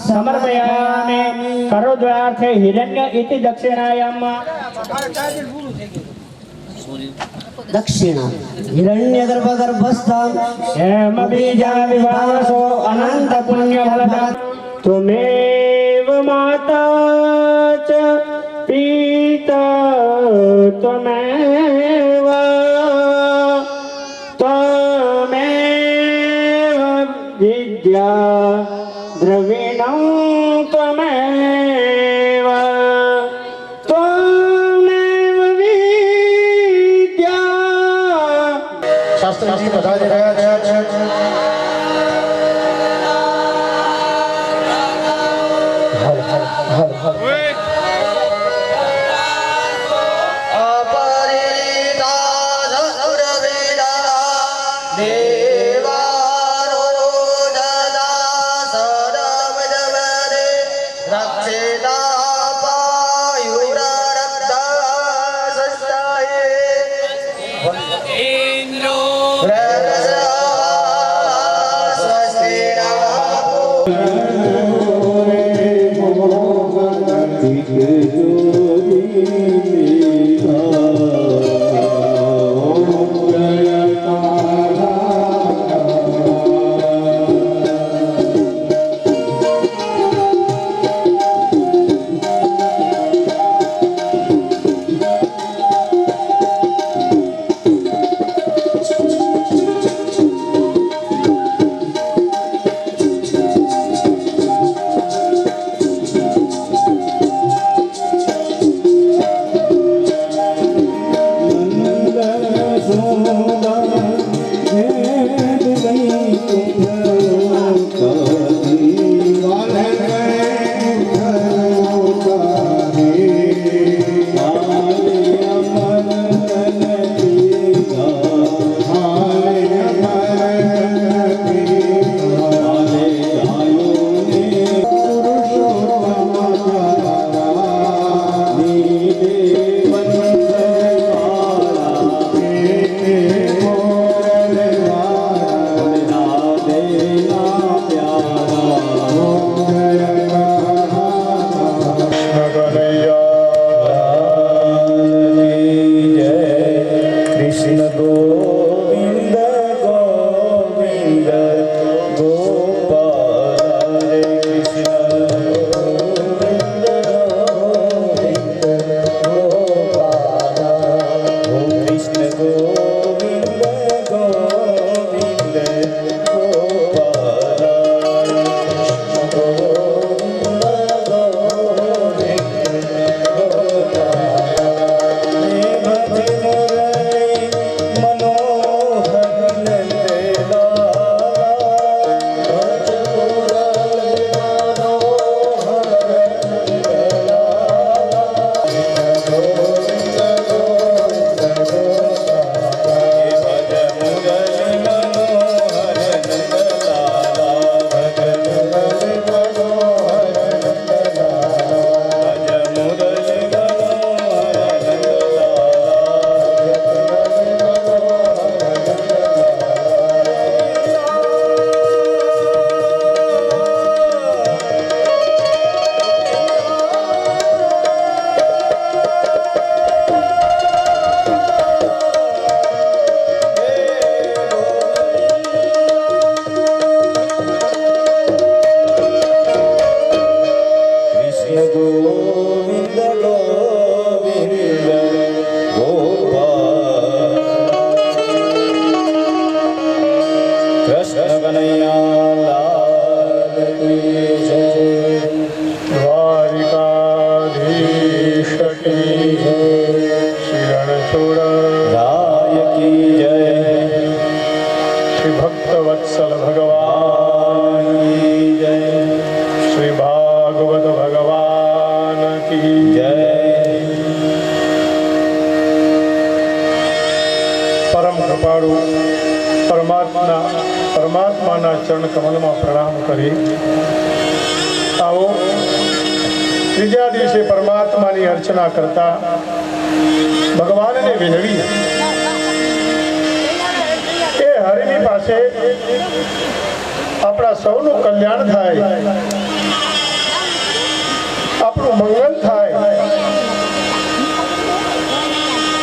समर्पयामि करोद्वार्थे हिरण्य इति दक्षिणायाम दक्षिणा हिरण्य गर्भस्थं हेम बीजा विवासो अनंत पुण्य फलदां त्वमेव माता च पिता त्वमेव विद्या द्रविणं त्वमेव विद्या शास्त्र बता दे रहा है परमात्मा चरण कमल में प्रणाम करी आओ त्रीजा दिवसे परमात्मा की अर्चना करता भगवान ने विनवी हरिनी पासे आप આપણા સૌનું કલ્યાણ થાય, આપણું મંગળ થાય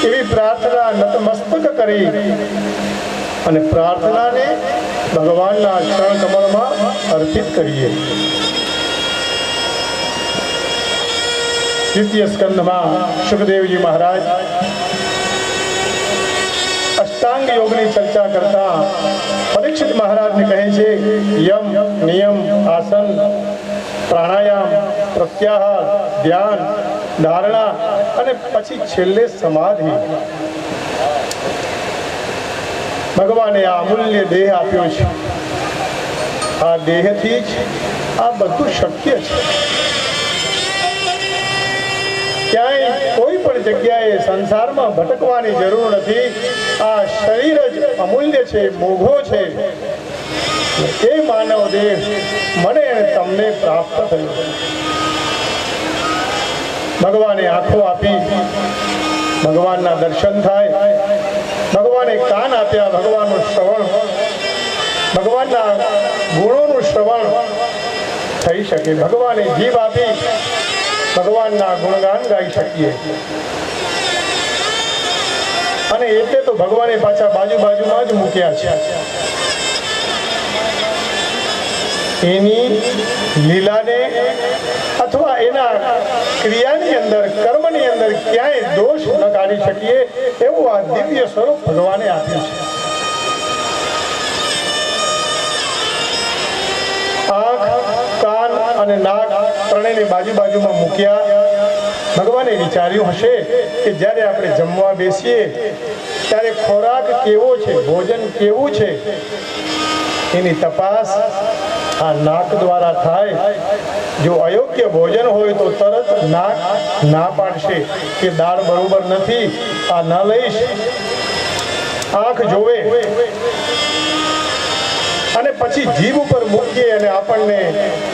એવી પ્રાર્થના નતમસ્તક કરી અને પ્રાર્થનાને ભગવાનના ચરણ કમળમાં અર્પિત કરીએ. દ્વિતીય સ્કંદમાં સુખદેવજી મહારાજ અષ્ટાંગ યોગની ચર્ચા કરતા પરીક્ષિત મહારાજને કહે છે યમ, નિયમ, આસન, પ્રાણાયામ, પ્રત્યાહાર, ધ્યાન, ધારણા અને પછી છેલ્લે સમાધિ. ભગવાને આ અમૂલ્ય દેહ આપ્યો છે. આ દેહથી જ આ બધું શક્ય છે. ક્યાંય કોઈ પણ જગ્યાએ સંસારમાં ભટકવાની જરૂર નથી. આ શરીર જ અમૂલ્ય છે, મોઘો છે. એ માનવ દેહ મને અને તમને પ્રાપ્ત થયો. ભગવાને આંખો આપી, ભગવાનના દર્શન થાય. ભગવાને કાન આપ્યા, ભગવાનનું શ્રવણ, ભગવાનના ગુણોનું શ્રવણ થઈ શકે. ભગવાને જીભ આપી, ભગવાનના ગુણગાન ગાઈ શકીએ. અને એટલે તો ભગવાને પાછા બાજુમાં જ મૂક્યા છે. એની લીલાને અથવા એના ક્રિયાની અંદર, કર્મની અંદર ક્યાંય દોષ ન કાઢી શકીએ એવું આ દિવ્ય સ્વરૂપ ભગવાને આપ્યું છે. આંખ, કાન અને નાક ત્રણેયને બાજુમાં મૂક્યા. ભગવાને વિચાર્યું હશે કે જ્યારે આપણે જમવા બેસીએ ત્યારે ખોરાક કેવો છે, ભોજન કેવું છે, એની તપાસ આ નાક દ્વારા થાય. જો અયોગ્ય ભોજન હોય તો તરત નાક ના પાડશે કે દાળ બરોબર નથી, આ ન લઈશ. આંખ જોવે અને પછી જીભ ઉપર મૂકીએ અને આપણને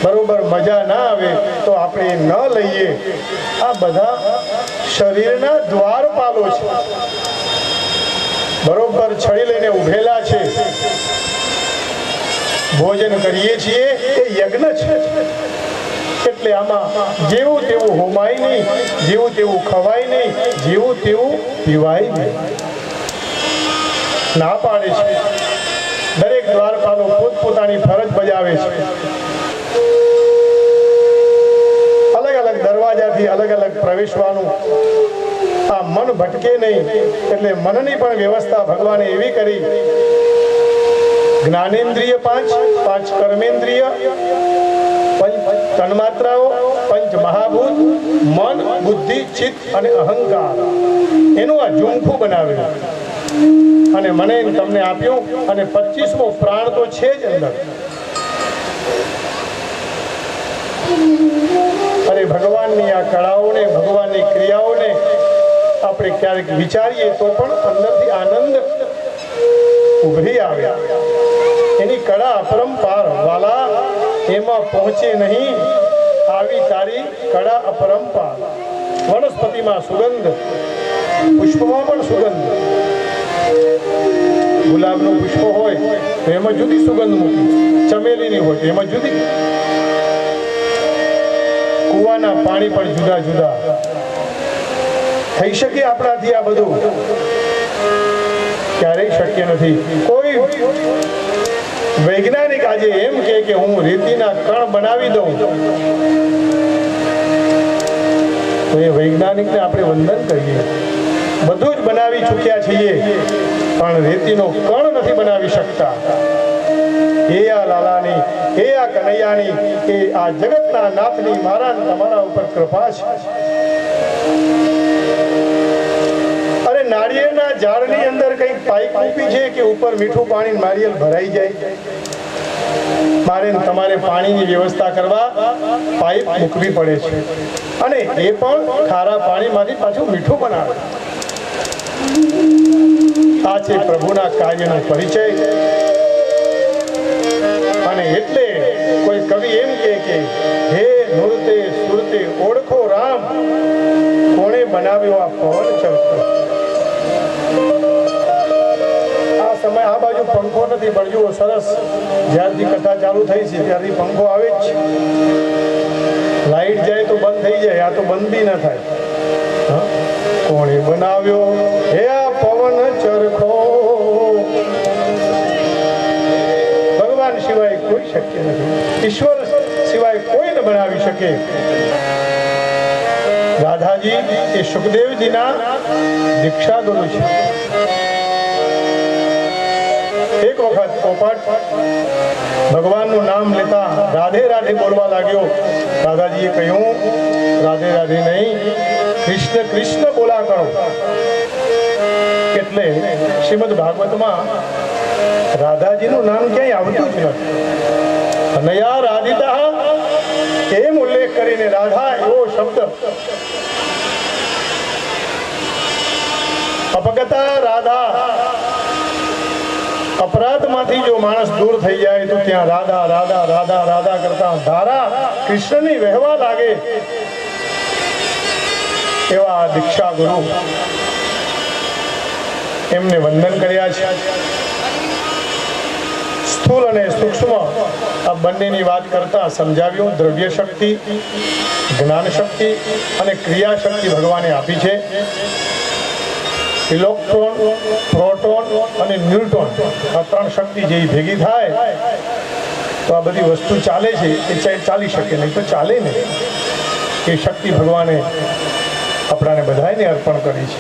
બરોબર મજા ના આવે તો આપણે ન લઈએ. આ બધા શરીરના દ્વારપાલો છે, બરોબર છડી લઈને ઉભેલા છે. ભોજન કરીએ છીએ એ યજ્ઞ છે. એટલે આમાં જેવું તેવું હોમાય નહીં, જેવું તેવું ખવાય નહીં, જેવું તેવું પીવાય નહીં. ના પાડે છે. દરેક દ્વારપાલો પોતપોતાની ફરજ બજાવે છે. અલગ અલગ દરવાજાથી અલગ અલગ પ્રવેશવાનું. આ મન ભટકે નહીં એટલે મનની પણ વ્યવસ્થા ભગવાને એવી કરી. જ્ઞાનેન્દ્રિય 5, 5 કર્મેન્દ્રિય, તન્માત્રાઓ, પંચ મહાભૂત, મન, બુદ્ધિ, ચિત્ત અને અહંકાર, એનું આ ઝુમખું બનાવ્યું અને મને તમને આપ્યું. અને 25મો પ્રાણ તો છે જ અંદર. અરે ભગવાનની આ કળાઓને, ભગવાનની ક્રિયાઓને આપણે ક્યારેક વિચારીએ તો પણ અંદરથી આનંદ ઉભરી આવે. એની કળા અપરંપાર. વાલા એમાં પહોંચે નહીં આવી તારી કળા અપરંપાર. વનસ્પતિમાં સુગંધ, પુષ્પમાં પણ સુગંધ. ગુલાબનું પુષ્પ હોય તો એમાં જુદી સુગંધ મૂકી, ચમેલીની હોય તો એમાં જુદી. કુવાના પાણી પણ જુદા જુદા. થઈ શકે આપણાથી આ બધું? ક્યારેય શક્ય નથી. કોઈ વૈજ્ઞાનિક આજે એમ કે હું રેતીના કણ બનાવી દઉં તો એ વૈજ્ઞાનિકને આપણે વંદન કરીએ. બધું જ બનાવી ચૂક્યા છીએ પણ રેતીનો કણ નથી બનાવી શકતા. એ આ લાલાની, એ આ કનૈયાની, એ આ જગતના નાથની મારા તમારા ઉપર કૃપા છે. અરે નાળિયેરના ઝાડની અંદર કંઈક પાઇપ મૂકી છે કે ઉપર મીઠું પાણી નાળિયેર ભરાઈ જાય. મારે તમારે પાણીની વ્યવસ્થા કરવા પાઇપ મૂકવી પડે છે અને એ પણ ખારા પાણીમાંથી પાછું મીઠું બનાવે. આ છે પ્રભુના કાર્યનો પરિચય. અને એટલે કોઈ કવિ એમ કે હે નૃતે સુરતે ઓળખો રામ, કોણે બનાવ્યો આ પવન ચક્ર. આ સમય આ બાજુ પંખો નથી, પણ જુઓ સરસ, જ્યારથી કથા ચાલુ થઈ છે ત્યારથી પંખો આવે જ છે. લાઈટ જાય તો બંધ થઈ જાય, આ તો બંધ બી ના થાય. હા? કોણે બનાવ્યો હે આ પવન ચરખો? ભગવાન સિવાય કોઈ શક્ય નથી, ઈશ્વર સિવાય કોઈ ન બનાવી શકે. રાધાજી એ સુખદેવજીના દીક્ષા ગુરુ છે. એક વખત પોપટ ભગવાનનું નામ લેતા રાધે રાધે બોલવા લાગ્યો. દાદાજીએ કહ્યું, રાધે રાધે નહીં, કૃષ્ણ કૃષ્ણ બોલા કરો. એટલે શ્રીમદ ભાગવતમાં રાધાજીનું નામ ક્યાંય આવતું જ નથી. અનયા રાધિતા એમ ઉલ્લેખ કરીને રાધા એવો શબ્દ, અપગતા રાધા, અપરાધમાંથી જો માણસ દૂર થઈ જાય તો ત્યાં રાધા રાધા રાધા રાધા કરતા ધારા કૃષ્ણની વહેવા લાગે. એવા દીક્ષા ગુરુ, એમને વંદન કર્યા છે. સ્થૂલ અને સૂક્ષ્મ આ બંનેની વાત કરતા સમજાવ્યું. દ્રવ્ય શક્તિ, જ્ઞાન શક્તિ અને ક્રિયા શક્તિ ભગવાને આપી છે. ઇલેક્ટ્રોન, પ્રોટોન અને ન્યુટ્રોન, આ ત્રણ શક્તિ જે ભેગી થાય તો આ બધી વસ્તુ ચાલે છે. એ ચાલી શકે, નહીં તો ચાલે નહીં. એ શક્તિ ભગવાને આપણાને બધાને અર્પણ કરી છે.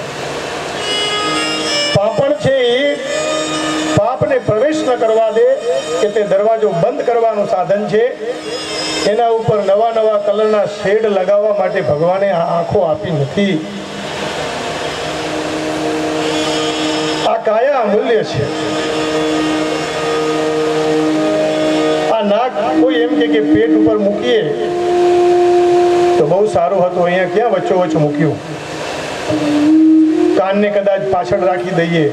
પાપણ છે એ પાપને પ્રવેશ ન કરવા દે કે તે દરવાજો બંધ કરવાનું સાધન છે. એના ઉપર નવા નવા કલરના શેડ લગાવવા માટે ભગવાને આ આંખો આપી નથી. આ કાયા અમૂલ્ય છે. આ નાક કોઈ એમ કે પેટ ઉપર મૂકીએ તો બહુ સારું હતું, અહીંયા ક્યાં વચ્ચોવચ્ચ મૂક્યું. કાનને કદાચ પાછળ રાખી દઈએ,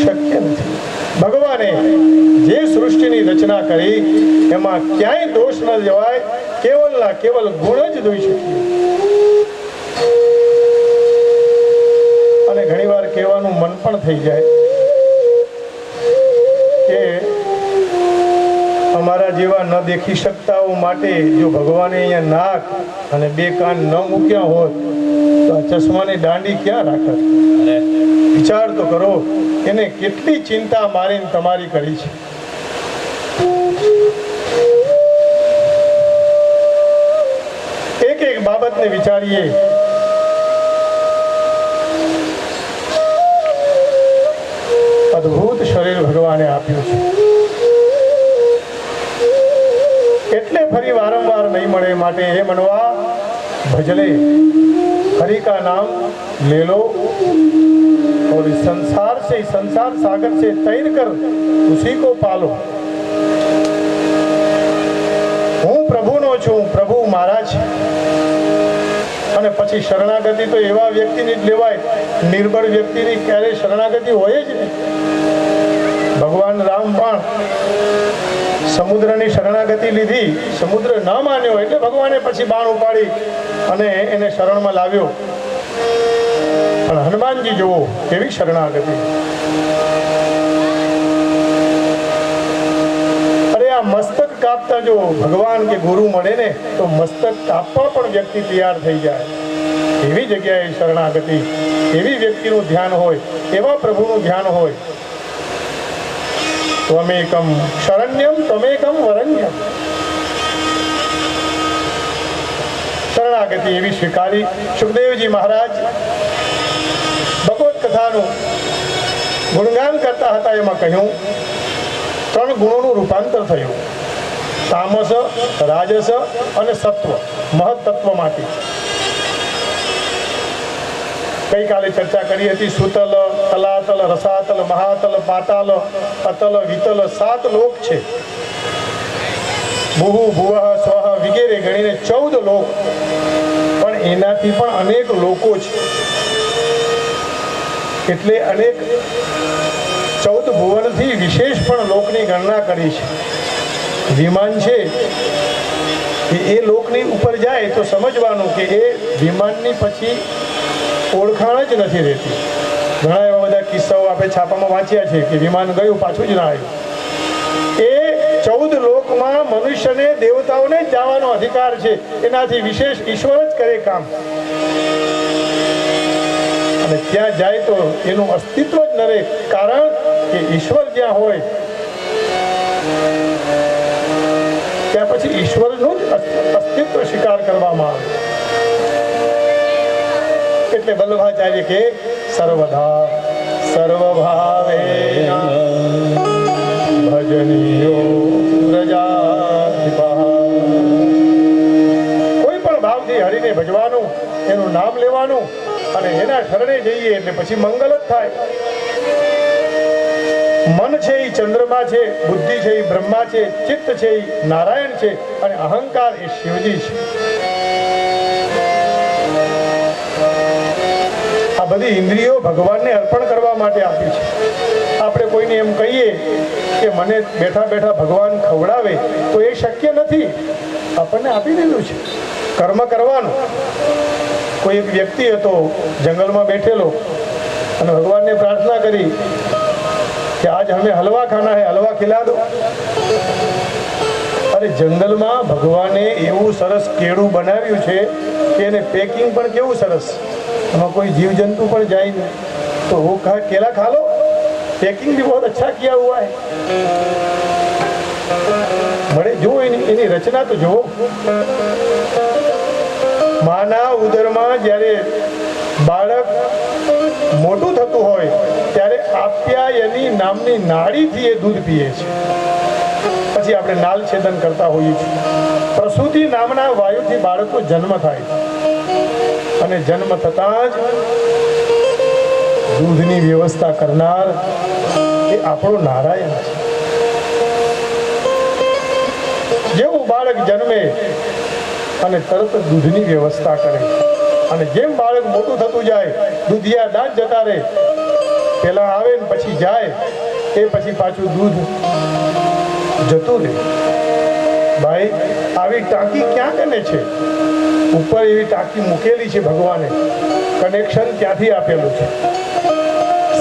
શક્ય નથી. ભગવાને જે સૃષ્ટિની રચના કરી એમાં ક્યાંય દોષ ન જવાય, કેવલના કેવલ ગુણ જ જોઈ શકીએ. અને ઘણીવાર કહેવાનું મન પણ થઈ જાય કે અમારા જેવા ન દેખી શકતાઓ માટે જો ભગવાને અહીંયા નાક અને બે કાન ન મૂક્યા હોત તો આ ચશ્માની દાંડી ક્યાં રાખત? વિચાર તો કરો, એને કેટલી ચિંતા મારીને તમારી કરી છે. એક એક બાબતને વિચારીએ. અદ્ભુત શરીર ભગવાને આપ્યું છે, એટલે ફરી વારંવાર નહીં મળે. માટે હે મનવા ભજલે हरि का नाम ले लो और इस संसार सागर से तैर कर उसी को पालो. હું પ્રભુનો છું, પ્રભુ મારા છે. અને પછી શરણાગતિ તો એવા વ્યક્તિની જ લેવાય, નિર્બળ વ્યક્તિની ક્યારેય શરણાગતિ હોય જ નહીં. ભગવાન રામ પણ સમુદ્રની શરણાગતિ લીધી, સમુદ્ર ન માન્યો એટલે ભગવાને પછી બાણ ઉપાડી અને એને શરણમાં લાવ્યો. પણ હનુમાનજી જુઓ કેવી શરણાગતિ. અરે આ મસ્તક કાપતા જો ભગવાન કે ગુરુ મળે ને તો મસ્તક કાપવા પણ વ્યક્તિ તૈયાર થઈ જાય. એવી જગ્યાએ શરણાગતિ, એવી વ્યક્તિનું ધ્યાન હોય, એવા પ્રભુનું ધ્યાન હોય. ત્વમેકમ શરણ્યમ ત્વમેકમ વરણ્યમ. શરણાગતિ એવી સ્વીકારી. સુખદેવજી મહારાજ ભગવત કથાનું ગુણગાન કરતા હતા. એમાં કહ્યું 3 ગુણોનું રૂપાંતર થયું: તામસ, રાજસ અને સત્વ, મહત્તત્વમાંથી. ગઈકાલે ચર્ચા કરી હતી. સુતલ, તલાતલ, રસાતલ, મહાતલ, પાતાલ, અતલ, વિતલ 7 લોક છે. ભુહુ, ભુવઃ, સ્વઃ વગેરે ગણીને 14 લોક. પણ એનાથી પણ અનેક લોકો છે. એટલે અનેક 14 ભુવનથી વિશેષ પણ લોકની ગણના કરી છે. વિમાન છે એ લોકની ઉપર જાય તો સમજવાનું કે એ વિમાનની પછી ઓળખાણ જ નથી રહેતી. ઘણા એવા બધા કિસ્સાઓ આપણે છાપામાં વાંચ્યા છે કે વિમાન ગયું પાછું જ ના આવ્યું. એ 14 લોકમાં મનુષ્યને દેવતાઓને જ જવાનો અધિકાર છે. એનાથી વિશેષ ઈશ્વર જ કરે કામ. અને ત્યાં જાય તો એનું અસ્તિત્વ જ ન રહે. કારણ કે ઈશ્વર જ્યાં હોય ત્યાં પછી ઈશ્વરનું જ અસ્તિત્વ સ્વીકાર કરવામાં આવે. એટલે વલ્લભાચાર્ય કે સર્વદા સર્વભાવે ભજનીયો પ્રજાધિપા. કોઈ પણ ભાવથી હરિને ભજવાનું, એનું નામ લેવાનું અને એના શરણે જઈએ એટલે પછી મંગલ જ થાય. મન છે એ ચંદ્રમા છે, બુદ્ધિ છે એ બ્રહ્મા છે, ચિત્ત છે એ નારાયણ છે અને અહંકાર એ શિવજી છે. આ બધી ઇન્દ્રિયો ભગવાનને અર્પણ કરવા માટે આપી છે. આપણે કોઈને એમ કહીએ કે મને બેઠા બેઠા ભગવાન ખવડાવે તો એ શક્ય નથી. આપણને આપી દીધું છે, કર્મ કરવાનું. કોઈ એક વ્યક્તિ હતો જંગલમાં બેઠેલો અને ભગવાનને પ્રાર્થના કરી कि आज हमें हलवा खाना है, हलवा खिला दो. अरे जंगलમાં ભગવાને એવું સરસ કેળું બનાવ્યું છે કે એને પેકિંગ પણ કેવું સરસ, એમાં કોઈ जीव-जंतु પણ જાય નહીં. तो वो कहा केला खा लो, पैकिंग भी बहुत अच्छा किया हुआ है. મળે જો એની રચના તો જો. માના ઉદરમાં જ્યારે બાળક મોટું થતું હોય ત્યારે આપ્યાયની નામની નાડીથી એ દૂધ પીએ છે. પછી આપણે નાલ છેદન કરતા હોઈએ છીએ. પ્રસૂતિ નામના વાયુથી બાળકનો જન્મ થાય છે અને જન્મ થતાં જ દૂધની વ્યવસ્થા કરનાર એ આપણો નારાયણ છે. જેવું બાળક જન્મે અને તરત દૂધની વ્યવસ્થા કરે અને જેમ બાળક મોટું થતું જાય દૂધિયા દાંત જતા રહે, પેલા આવે ને પછી જાય, એ પછી પાછું દૂધ જતું રહે. ભાઈ આવી ટાંકી ક્યાં કને છે? ઉપર એવી ટાંકી મૂકેલી છે ભગવાને, કનેક્શન ત્યાંથી આપેલું છે.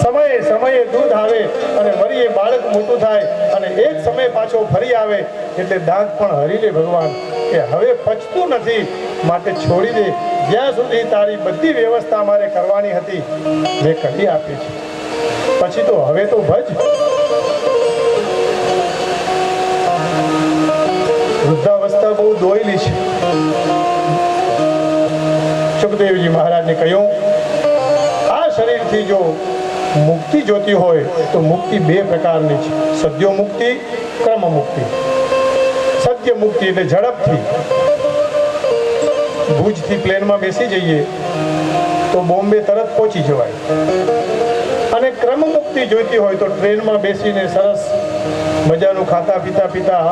સમયે સમયે દૂધ આવે અને વળી એ બાળક મોટું થાય અને એ જ સમય પાછો ફરી આવે એટલે દાંત પણ હરી લે ભગવાન કે હવે પચતું નથી, માટે છોડી દે. જ્યાં સુધી તારી બધી વ્યવસ્થા મારે કરવાની હતી મેં કરી આપી છે, પછી તો હવે તો ભજ. વૃદ્ધાવસ્થા બહુ દોયલી છે. સુખદેવજી મહારાજને કહ્યું આ શરીરથી જો મુક્તિ જોતી હોય તો મુક્તિ બે પ્રકારની છે, સદ્યો મુક્તિ, ક્રમ મુક્તિ. સત્ય મુક્તિ એટલે ઝડપથી ભુજથી પ્લેનમાં બેસી જઈએ તો બોમ્બે તરત પહોંચી જવાય, અને ક્રમ મુક્તિ જોઈતી હોય તો ટ્રેનમાં બેસીને સરસ મજાનું ખાતા પીતા પીતા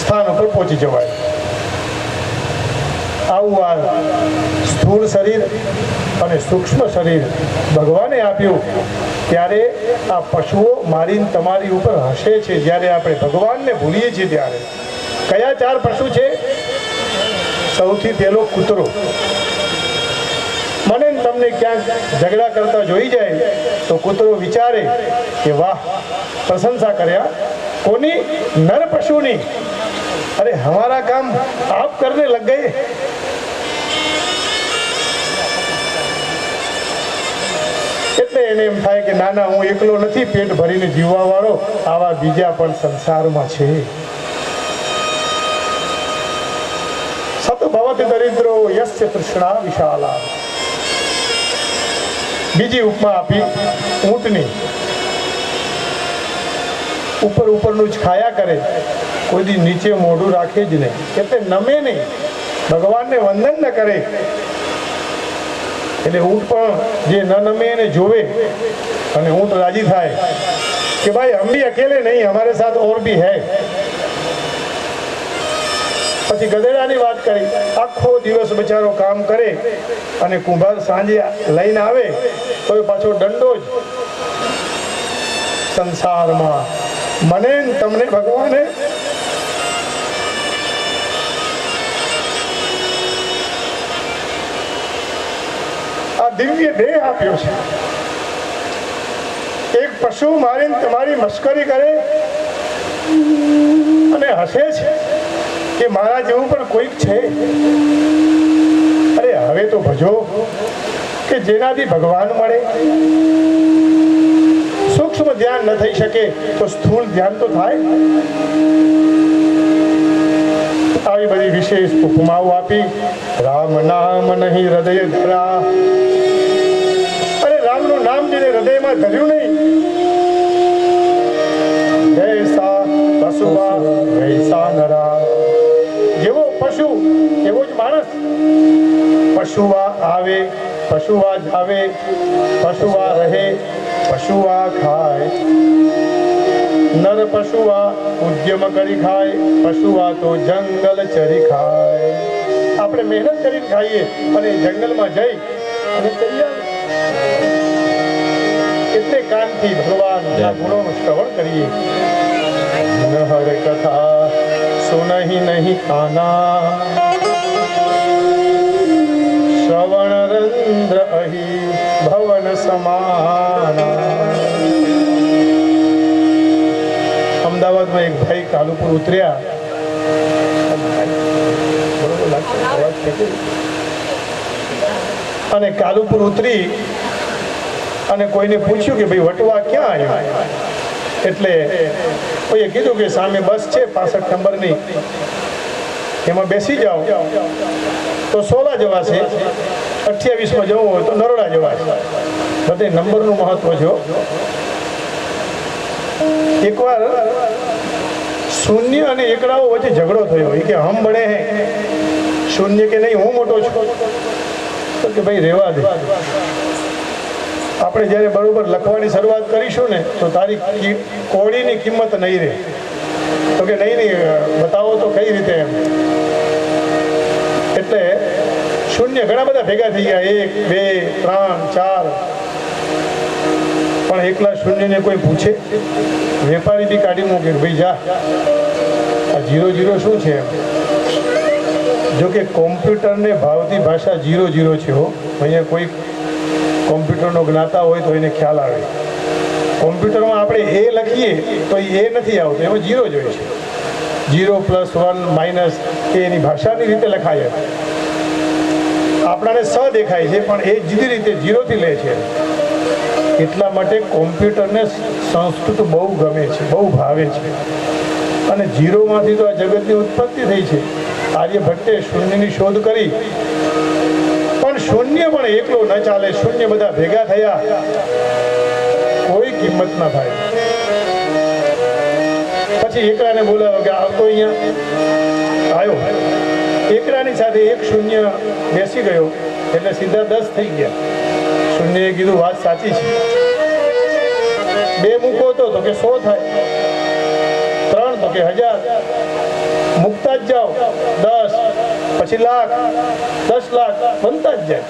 સ્થાન ઉપર પહોંચી જવાય. આવું આ સ્થૂળ શરીર અને સૂક્ષ્મ શરીર ભગવાને આપ્યું ત્યારે આ પશુઓ મારીને તમારી ઉપર હસે છે. જ્યારે આપણે ભગવાનને ભૂલીએ છીએ ત્યારે કયા 4 પશુ છે? સૌથી પહેલો કૂતરો. મને તમને ક્યાંક ઝઘડા કરતા જોઈ જાય તો કૂતરો વિચારે કે વાહ, પ્રશંસા કર્યા કોની? નર પશુની. અરે હમારા કામ આપ કરને લગ ગયે. એટલે એને એમ થાય કે ના ના, હું એકલો નથી પેટ ભરીને જીવવા વાળો, આવા બીજા પણ સંસારમાં છે. સત ભવતિ દરિદ્રો યસ્ય તૃષ્ણા વિશાલા. બીજી ઉપમા આપી ઊંટની. ઉપર ઉપરનું જ ખાયા કરે, કોઈ દી નીચે મોઢું રાખે જ નહીં, એટલે નમે નહીં, ભગવાનને વંદન ન કરે. એટલે ઊંટ પણ જે ન નમે એને જોવે અને ઊંટ રાજી થાય કે ભાઈ હમ ભી અકેલે નહીં, હમારે સાથ ઓર ભી હૈ. પછી ગધેડાની વાત કરી. આખો દિવસ બચારો કામ કરે અને કુંભાર સાંજે લઈને આવે તો પાછો દંડો જ. સંસારમાં મને તમને ભગવાને આ દિવ્ય દેહ આપ્યો છે. એક પશુ મારીને તમારી મશ્કરી કરે અને હસે છે કે મારા જેવું પણ કોઈક છે. અરે હવે તો ભજો કે જેનાથી ભગવાન મળે. સૂક્ષ્મ ધ્યાન ન થઈ શકે તો સ્થૂળ ધ્યાન તો થાય. આવી બધી વિશેષ ઉપમાઓ આપી રામ નામ નહીં હૃદય ધરા. અરે રામનું નામ જેને હૃદયમાં ધર્યું નહીં, જૈસા પશુવા વૈસા નરા. જેવો પશુ એવો જ માણસ. પશુવા આવે, પશુવા જાવે, પશુવા રહે, પશુવા ખાય. નર પશુઆ ઉદ્યમ કરી ખાય, પશુઆ તો જંગલ ચરી ખાય. આપણે મહેનત કરીને ખાઈએ અને જંગલમાં જઈ અને ચરી આવે. એટલે કાનથી ભગવાનના ગુણોનું શ્રવણ કરીએ. હર કથા સુનહી નહીં કાના, શ્રવણ રંદ્ર અહી ભવન સમાના. અમદાવાદમાં એક ભાઈ કાલુપુર ઉતર્યા. અને કાલુપુર ઉતરી અને કોઈને પૂછ્યું કે ભાઈ વટવા ક્યાં આવ્યા? એટલે કોઈએ કીધું કે સામે બસ છે 65 નંબરની, એમાં બેસી જાઓ તો સોલા જવાશે, 28માં જવું હોય તો નરોડા જવાશે. બધે નંબરનું મહત્વ છે. એકવાર શૂન્ય અને એકડાઓ વચ્ચે ઝઘડો થયો. એ કે હમ બડે હે, શૂન્ય કે નહીં હું મોટો છું. તો કે ભાઈ રહેવા દે, આપણે જ્યારે બરોબર લખવાની શરૂઆત કરીશું ને તો તારી કોડીની કિંમત નહીં રહે. તો કે નહીં બતાવો તો કઈ રીતે એમ. એટલે શૂન્ય ઘણા બધા ભેગા થઈ ગયા, 1 2 3 4. પણ એકલા શૂન્યને કોઈ પૂછે? વેપારી બી કાઢી મૂકે ભાઈ જા, આ 0 0 શું છે એમ. જો કે કોમ્પ્યુટરને ભાવતી ભાષા 0 0 છે. અહીંયા કોઈ કોમ્પ્યુટરનો જ્ઞાતા હોય તો એને ખ્યાલ આવે. કોમ્પ્યુટરમાં આપણે એ લખીએ તો એ નથી આવતું, એમાં 0 જ હોય છે. 0 + 1 માઇનસ એ એની ભાષાની રીતે લખાય. આપણાને સ દેખાય છે પણ એ જુદી રીતે 0થી લે છે. એટલા માટે કોમ્પ્યુટરને સંસ્કૃત બહુ ગમે છે, બહુ ભાવે છે. અને 0માંથી તો આ જગતની ઉત્પત્તિ થઈ છે. આર્યભટ્ટે શૂન્યની શોધ કરી, પણ શૂન્ય પણ એકલો ન ચાલે. શૂન્ય બધા ભેગા થયા, કોઈ કિંમત ના થાય. પછી એકલાને બોલાવ્યો કે આવતો અહીંયા આવ્યો. એકલાની સાથે એક શૂન્ય બેસી ગયો એટલે સીધા 10 થઈ ગયા. શૂન્યએ કીધું વાત સાચી છે, 2 મૂકો તો કે 100 થાય, 3 તો કે 1000. મૂકતા જ જાઓ, 10 પછી લાખ, 10 લાખ બનતા જ જાય.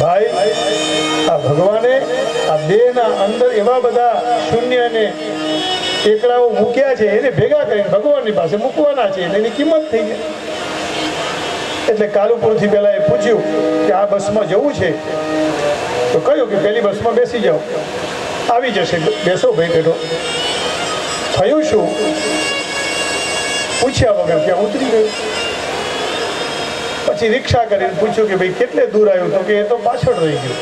ભાઈ આ ભગવાને આ દેહના અંદર એવા બધા શૂન્યને એકડાઓ મૂક્યા છે, એને ભેગા કરીને ભગવાનની પાસે મૂકવાના છે, એની કિંમત થઈ ગઈ. એટલે કાલુપુરથી પહેલા એ પૂછ્યું કે આ બસમાં જવું છે? તો કહ્યું કે પહેલી બસમાં બેસી જાઓ. આવી જશે, બેસો ભાઈ બેઠો. થયું શું? પૂછ્યા વગર ત્યાં ઉતરી ગયું. પછી રિક્ષા કરીને પૂછ્યું કે ભાઈ કેટલે દૂર આવ્યું? તો કે એ તો પાછળ રહી ગયું.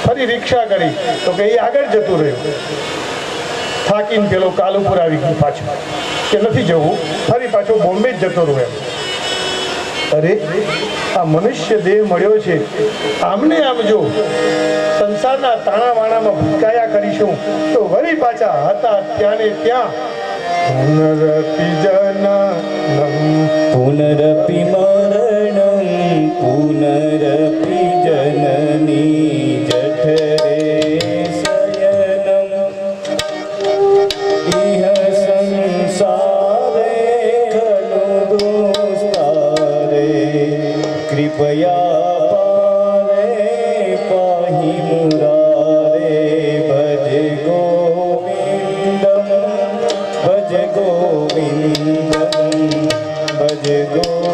ફરી રિક્ષા કરી તો કે એ આગળ જતું રહ્યું. થાકીને પેલો કાલુપુર આવી ગયું પાછું, કે નથી જવું, ફરી પાછો બોમ્બે જ જતો રહ્યો. અરે આ મનુષ્ય દેહ મળ્યો છે, આમને આમ જો સંસારના તાણાવાણામાં ભટકાયા કરીશું તો વળી પાછા હતા ત્યાં ને ત્યાં. પુનરપી પુનરપી મરણં પુનરપી જનની જઠરે શયનં ઇહ સંસારે ખલુ દોસ્તારે કૃપયા પારે પાહી મુરારે ભજ ગોવિંદમ ભજ ગોવિંદમ ભજ ગોવિંદમ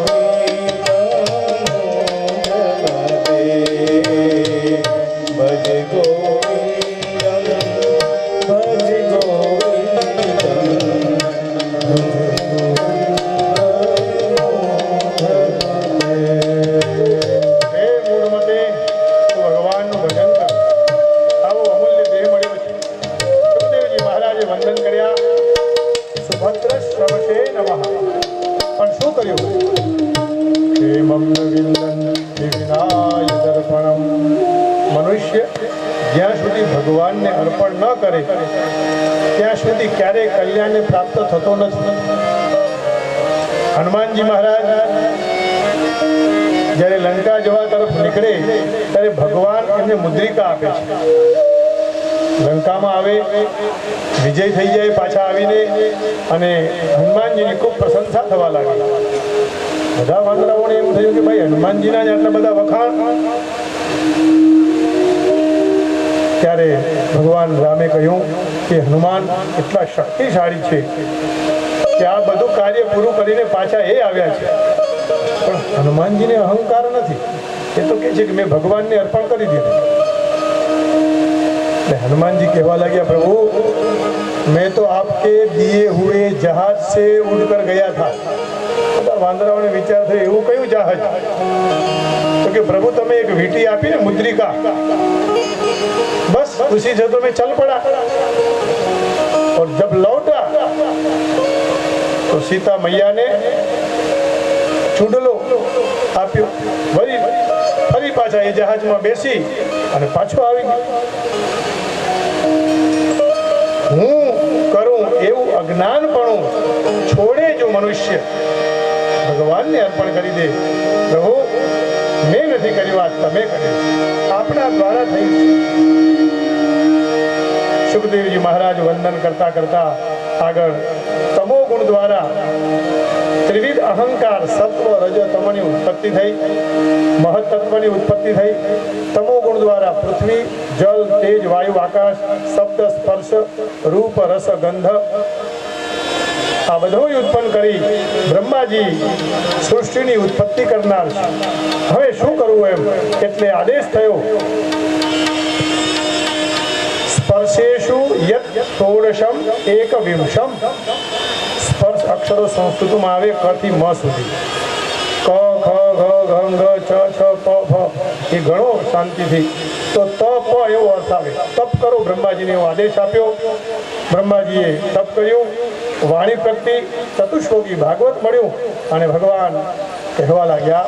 ક્ષેમં ન વિંદન્તિ વિનાય દર્પણમ. મનુષ્ય જ્યાં સુધી ભગવાનને અર્પણ ન કરે ત્યાં સુધી ક્યારેય કલ્યાણને પ્રાપ્ત થતો નથી. હનુમાનજી મહારાજ જ્યારે લંકા જવા તરફ નીકળે ત્યારે ભગવાન એમને મુદ્રિકા આપે છે. લંકામાં આવે, વિજય થઈ જાય, પાછા આવીને અને હનુમાનજીની ખૂબ પ્રશંસા થવા લાગી. બધા વાંદરાઓને એમ થયું કે ભાઈ હનુમાનજીના જ આટલા બધા વખાણ. ત્યારે ભગવાન રામે કહ્યું કે હનુમાન એટલા શક્તિશાળી છે કે આ બધું કાર્ય પૂરું કરીને પાછા એ આવ્યા છે. પણ હનુમાનજીને અહંકાર નથી. એ તો કહે છે કે મેં ભગવાનને અર્પણ કરી દીધું. हनुमान जी कहवा लगे प्रभु मैं तो आपके दिए हुए जहाज से उड़कर गया था. वांदराओं ने विचार थे એવું કયું જહાજ? तो कि प्रभु तमें एक वीटी आपी ने मुद्रिका, बस उसी से तो मैं चल पड़ा. और जब लौटा तो सीता मैया ने चूडलो આપ્યો. ફરી પાછા એ જહાજમાં બેસી અને પાછો આવી ગયો. હું કરું એવું અજ્ઞાનપણું છોડે જો મનુષ્ય ભગવાનને અર્પણ કરી દે. પ્રભુ મેં નથી કર્યું, આ તમે કર્યું, આપણા દ્વારા થયું. સુખદેવજી મહારાજ વંદન કરતા કરતા આગળ તમો ગુણ દ્વારા ત્રિવિધ અહંકાર સત્વ રજ તમની ઉત્પત્તિ થઈ, મહત્તત્વની ઉત્પત્તિ થઈ. તમો ગુણ દ્વારા પૃથ્વી, જલ, તેજ, વાયુ, આકાશ, શબ્દ, સ્પર્શ, રૂપ, રસ, ગંધ આ બધું ઉત્પન્ન કરી બ્રહ્માજી સૃષ્ટિની ઉત્પત્તિ કરનાર છે. હવે શું કરવું એમ એટલે આદેશ થયો સ્પર્શેષુ યત ષોડશમ એકવિંશમ. સ્પર્શ અક્ષરો સંસ્કૃતમાં આવે ક થી મ સુધી. ક, ખ, ઘ, ઘ, ઘ, છ, છ, પ, ફ એ ઘણો શાંતિથી. તો ત, પ એવો અર્થ આવે. તપ કરો બ્રહ્માજીને એવો આદેશ આપ્યો. બ્રહ્માજીએ તપ કર્યું, વાણી પ્રગટી, ચતુશ્લોકી ભાગવત મળ્યું અને ભગવાન કહેવા લાગ્યા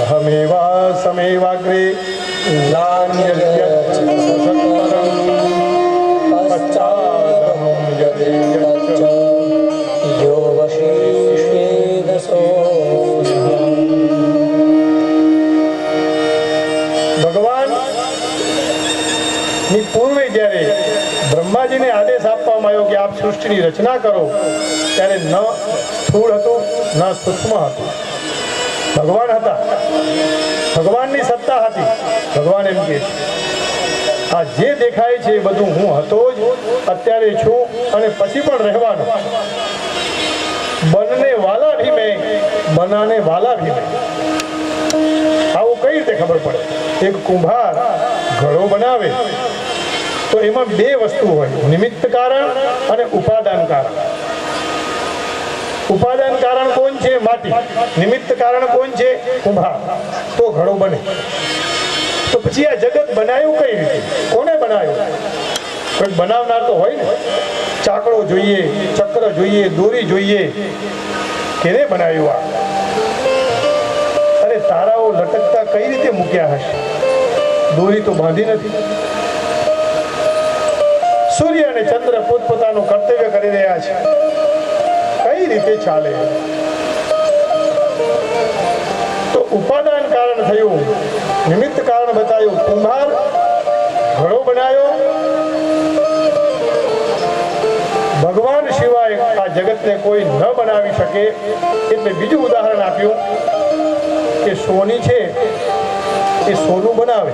અહમેવા સમેવાગ્રે ભગવાન ની પૂર્વે જ્યારે બ્રહ્માજીને આદેશ આપવામાં આવ્યો કે આપ સૃષ્ટિની રચના કરો ત્યારે ન સ્થૂળ હતું ન સૂક્ષ્મ હતું. ભગવાન હતા, ભગવાનની સત્તા હતી. ભગવાન એમ કહે છે આ જે દેખાય છે એ બધું હું હતો જ, અત્યારે છું અને પછી પણ રહેવાનો. બનને વાલા ભી મેં, બનાને વાલા ભી મેં. આવું કઈ રીતે ખબર પડે? એક કુંભાર ઘડો બનાવે તો એમાં બે વસ્તુ હોય, નિમિત્ત કારણ અને ઉપાદાન કારણ. ઉપાદાન કારણ કોણ છે? માટી. નિમિત્ત કારણ કોણ છે? કુંભાર. તો ઘડો બને. તો પછી આ જગત બનાવ્યું કઈ રીતે? કોને બનાવ્યું? કોઈ બનાવનાર તો હોય ને. ચાકડો જોઈએ, ચક્ર જોઈએ, દોરી જોઈએ. કેને બનાવ્યું આ? અરે તારાઓ લટકતા કઈ રીતે મૂક્યા હશે? દોરી તો બાંધી નથી. સૂર્ય અને ચંદ્ર પોતપોતાનું કર્તવ્ય કરી રહ્યા છે. કઈ રીતે ચાલે? તો ઉપાદાન કારણ થયું, નિમિત્ત કારણ બતાવ્યું. કુંભાર ઘડો બનાવ્યો. ભગવાન સિવાય આ જગતને કોઈ ન બનાવી શકે. એટલે બીજું ઉદાહરણ આપ્યું કે સોની છે એ સોનું બનાવે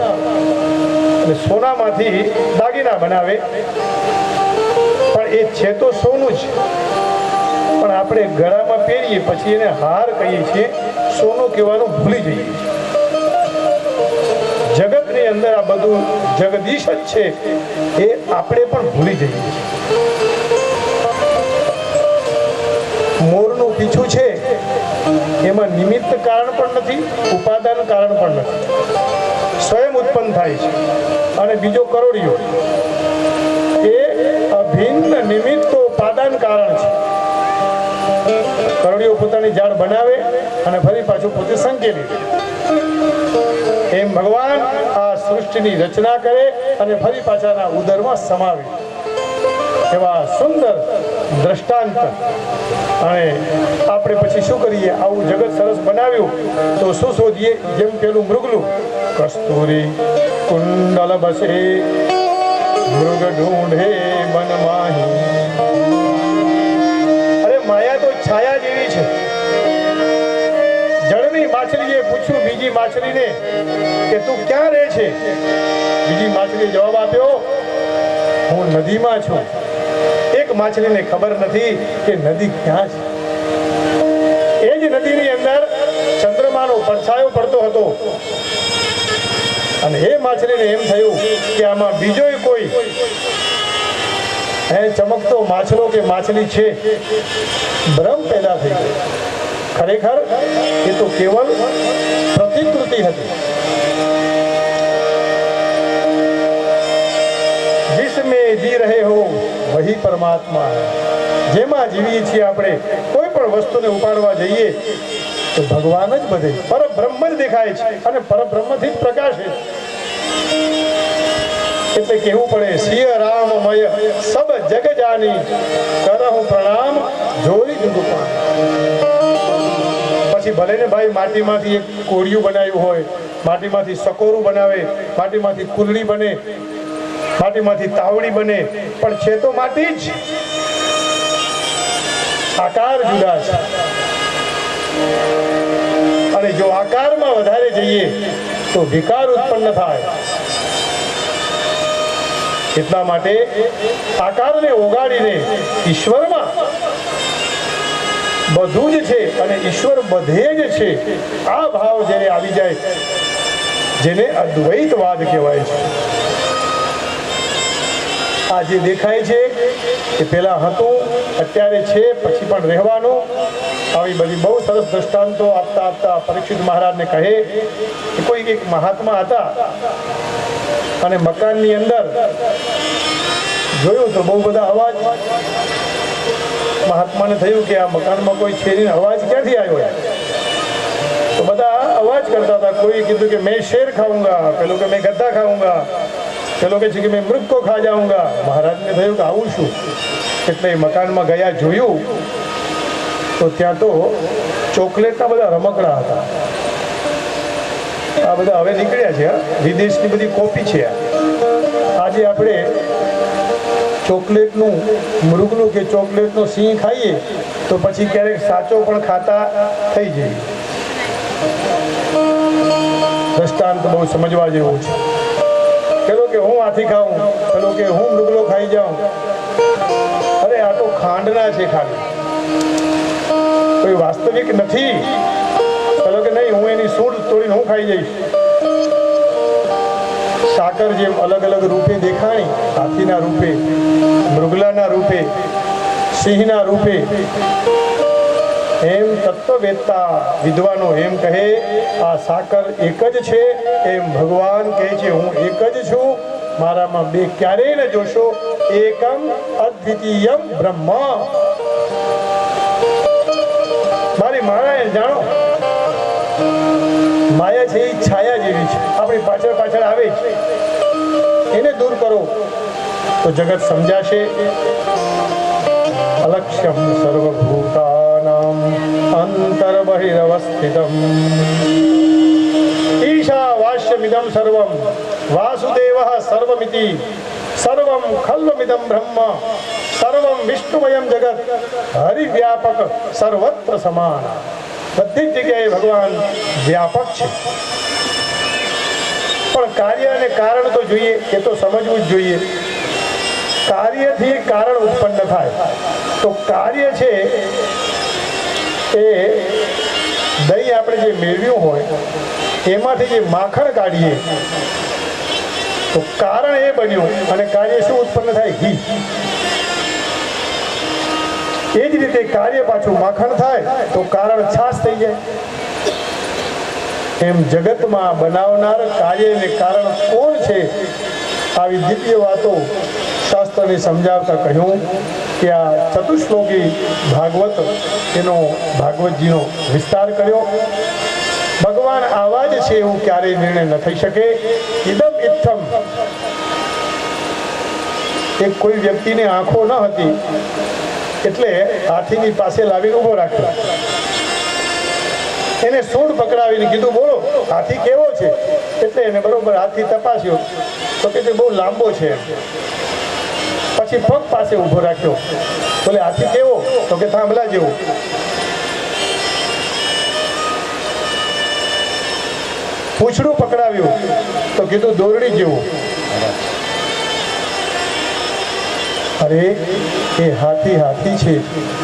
અને સોનામાંથી દાગીના બનાવે, પણ એ છે તો સોનું જ. પણ આપણે ગળામાં પહેરીએ પછી એને હાર કહીએ છીએ, સોનું કહેવાનું ભૂલી જઈએ છીએ. જગતની અંદર આ બધું જગદીશ જ છે એ આપણે પણ ભૂલી જઈએ છીએ. મોરનું પીછું છે એમાં નિમિત્ત કારણ પણ નથી, ઉપાદાન કારણ પણ નથી. સ્વયં ઉત્પન્ન થાય છે. અને બીજો કરોડિયો એ અભિન્ન નિમિત્તો ઉપાદાન કારણ છે. કરડીઓ પોતાની જાળ બનાવે અને ફરી પાછું પોતે સંકેલી દે. એમ ભગવાન આ સૃષ્ટિની રચના કરે અને ફરી પાછાના ઉદરમાં સમાવે. એવા સુંદર દ્રષ્ટાંત. અને આપણે પછી શું કરીએ? આવું જગત સરસ બનાવ્યું તો શું શોધીએ? જેમ પેલું મૃગલું, કસ્તુરી કુંડલ બસે મૃગ ઢૂંઢે બનમાહી. અરે માયા તો છાયા જેવી છે. જળની માછલીએ પૂછ્યું બીજી માછલીને કે તું ક્યાં રહે છે? બીજી માછલીએ જવાબ આપ્યો, હું નદીમાં છું. એક માછલીને ખબર નથી કે નદી ક્યાં છે. એ જ નદીની અંદર ચંદ્રમાનો પડછાયો પડતો હતો અને એ માછલીને એમ થયું કે આમાં બીજો કોઈ ચમકતો માછલો કે માછલી છે. ભ્રમ પેદા થઈ ગયો. ખરેખર એ તો કેવલ પ્રતિકૃતિ હતી. जिसमें जी रहे हो वही परमात्मा है. જેમાં જીવીએ છીએ આપણે, કોઈ પણ વસ્તુને ઉપાડવા જઈએ તો ભગવાન જ બધે પરબ્રહ્મ જ દેખાય છે અને પરબ્રહ્મથી જ પ્રકાશે. એટલે કહેવું પડે, સિંહ રામમય સબ જગ જાની કરહું પ્રણામ જોરી જુદું. પછી ભલે ને ભાઈ માટીમાંથી એક કોળિયું બનાવ્યું હોય, માટીમાંથી સકોરું બનાવે, માટીમાંથી કુલડી બને, માટીમાંથી તાવડી બને, પણ છે તો માટી જ. આકાર જુદા છે. અને જો આકારમાં વધારે જઈએ તો વિકાર ઉત્પન્ન થાય. એટલા માટે આકારને ઓગાળીને ઈશ્વરમાં બધું જ છે અને ઈશ્વર બધે જ છે, આ ભાવ જેને આવી જાય, જેને અદ્વૈતવાદ કહેવાય છે. આ જે દેખાય છે એ પેલા હતું, અત્યારે છે, પછી પણ રહેવાનું. આવી બધી બહુ સરસ દ્રષ્ટાંતો આપતા આપતા પરીક્ષિત મહારાજને કહે કે કોઈ એક મહાત્મા હતા અને મકાનની અંદર જોયું તો બહુ બધા અવાજ. મહાત્માને થયું કે આ મકાનમાં કોઈ છે નહીં, અવાજ ક્યાંથી આવ્યો? તો બધા અવાજ કરતા હતા. કોઈ કીધું કે મેં શેર ખાઉંગા, પેલું કે મેં ગદ્દા ખાઉંગા, પેલો કે છે કે મેં મૃગ કો ખા જાઉંગા. મહારાજને થયું કે આવું શું? એટલે મકાનમાં ગયા, જોયું તો ત્યાં તો ચોકલેટના બધા રમકડા હતા. આ બધા હવે નીકળ્યા છે, વિદેશની બધી કોપી છે. આજે આપણે ચોકલેટનું મૃગનું કે ચોકલેટનો સિંહ ખાઈએ તો પછી ક્યારેક સાચો પણ ખાતા થઈ જઈએ. દ્રષ્ટાંત બહુ સમજવા જેવું છે. પેલો કે હું હાથી ખાઉં, પેલો કે હું મૃગલો ખાઈ જાઉં. અરે આ તો ખાંડના છે ખાલી, કોઈ વાસ્તવિક નથી. પેલો કે નહીં, હું એની સૂંઢ તોડીને હું ખાઈ જઈશ. સાકર જેમ અલગ અલગ રૂપે દેખાણી, હાથીના રૂપે, મૃગલાના રૂપે, સિંહના રૂપે, એમ તત્વવેત્તા વિદ્વાનો એમ કહે આ સાકર એક જ છે. એમ ભગવાન કહે છે હું એક જ છું, મારામાં બે ક્યારેય ન જોશો. એકમ અદ્વિતીયમ બ્રહ્મ. મારી માયા જાણો, માયા છે એ છાયા જેવી છે, આપણી પાછળ પાછળ આવે છે. એને દૂર કરો તો જગત સમજાશે. અલક્ષ્યમ સર્વભૂતાનામ અંતર્બહિરવસ્થિતમ ઈશાવાસ્યમિદં સર્વમ વાસુદેવઃ સર્વમિતિ સર્વમ ખલ્વમિદં બ્રહ્મ સર્વમ વિષ્ણુમયમ જગત હરિવ્યાપક સર્વત્ર સમાન. બધી જ જગ્યાએ ભગવાન વ્યાપક છે. પણ કાર્ય અને કારણ તો જોઈએ, એ તો સમજવું જ જોઈએ. કાર્યથી કારણ ઉત્પન્ન થાય તો કાર્ય છે એ દહીં આપણે જે મેળવ્યું હોય એમાંથી જે માખણ કાઢીએ તો કારણ એ બન્યું અને કાર્ય શું ઉત્પન્ન થાય? ઘી. એ જ રીતે કાર્ય પાછું માખણ થાય તો કારણ છાશ થઈ જાય. એમ જગતમાં બનાવનાર કાર્ય અને કારણ કોણ છે? આવી દિવ્ય વાતો શાસ્ત્રને સમજાવતા કહ્યું કે આ ચતુશ્લોકી ભાગવત એનો ભાગવતજીનો વિસ્તાર કર્યો. ભગવાન આવા જ છે એવું ક્યારેય નિર્ણય ન થઈ શકે. ઇદમ ઇત્થમ, એક કોઈ વ્યક્તિને આંખો ન હતી એટલે હાથીની પાસે લાવીને ઊભો રાખ્યો. એને સૂંઢ પકડાવીને કીધું બોલો હાથી કેવો છે? એટલે એને બરોબર હાથથી તપાસ્યો તો કે તે બહુ લાંબો છે. પછી પગ પાસે ઊભો રાખ્યો, બોલે હાથી કેવો? તો કે થાંભલા જેવો. પૂંછડું પકડાવ્યું તો કીધું દોરડી જેવું. અરે એ હાથી હાથી છે,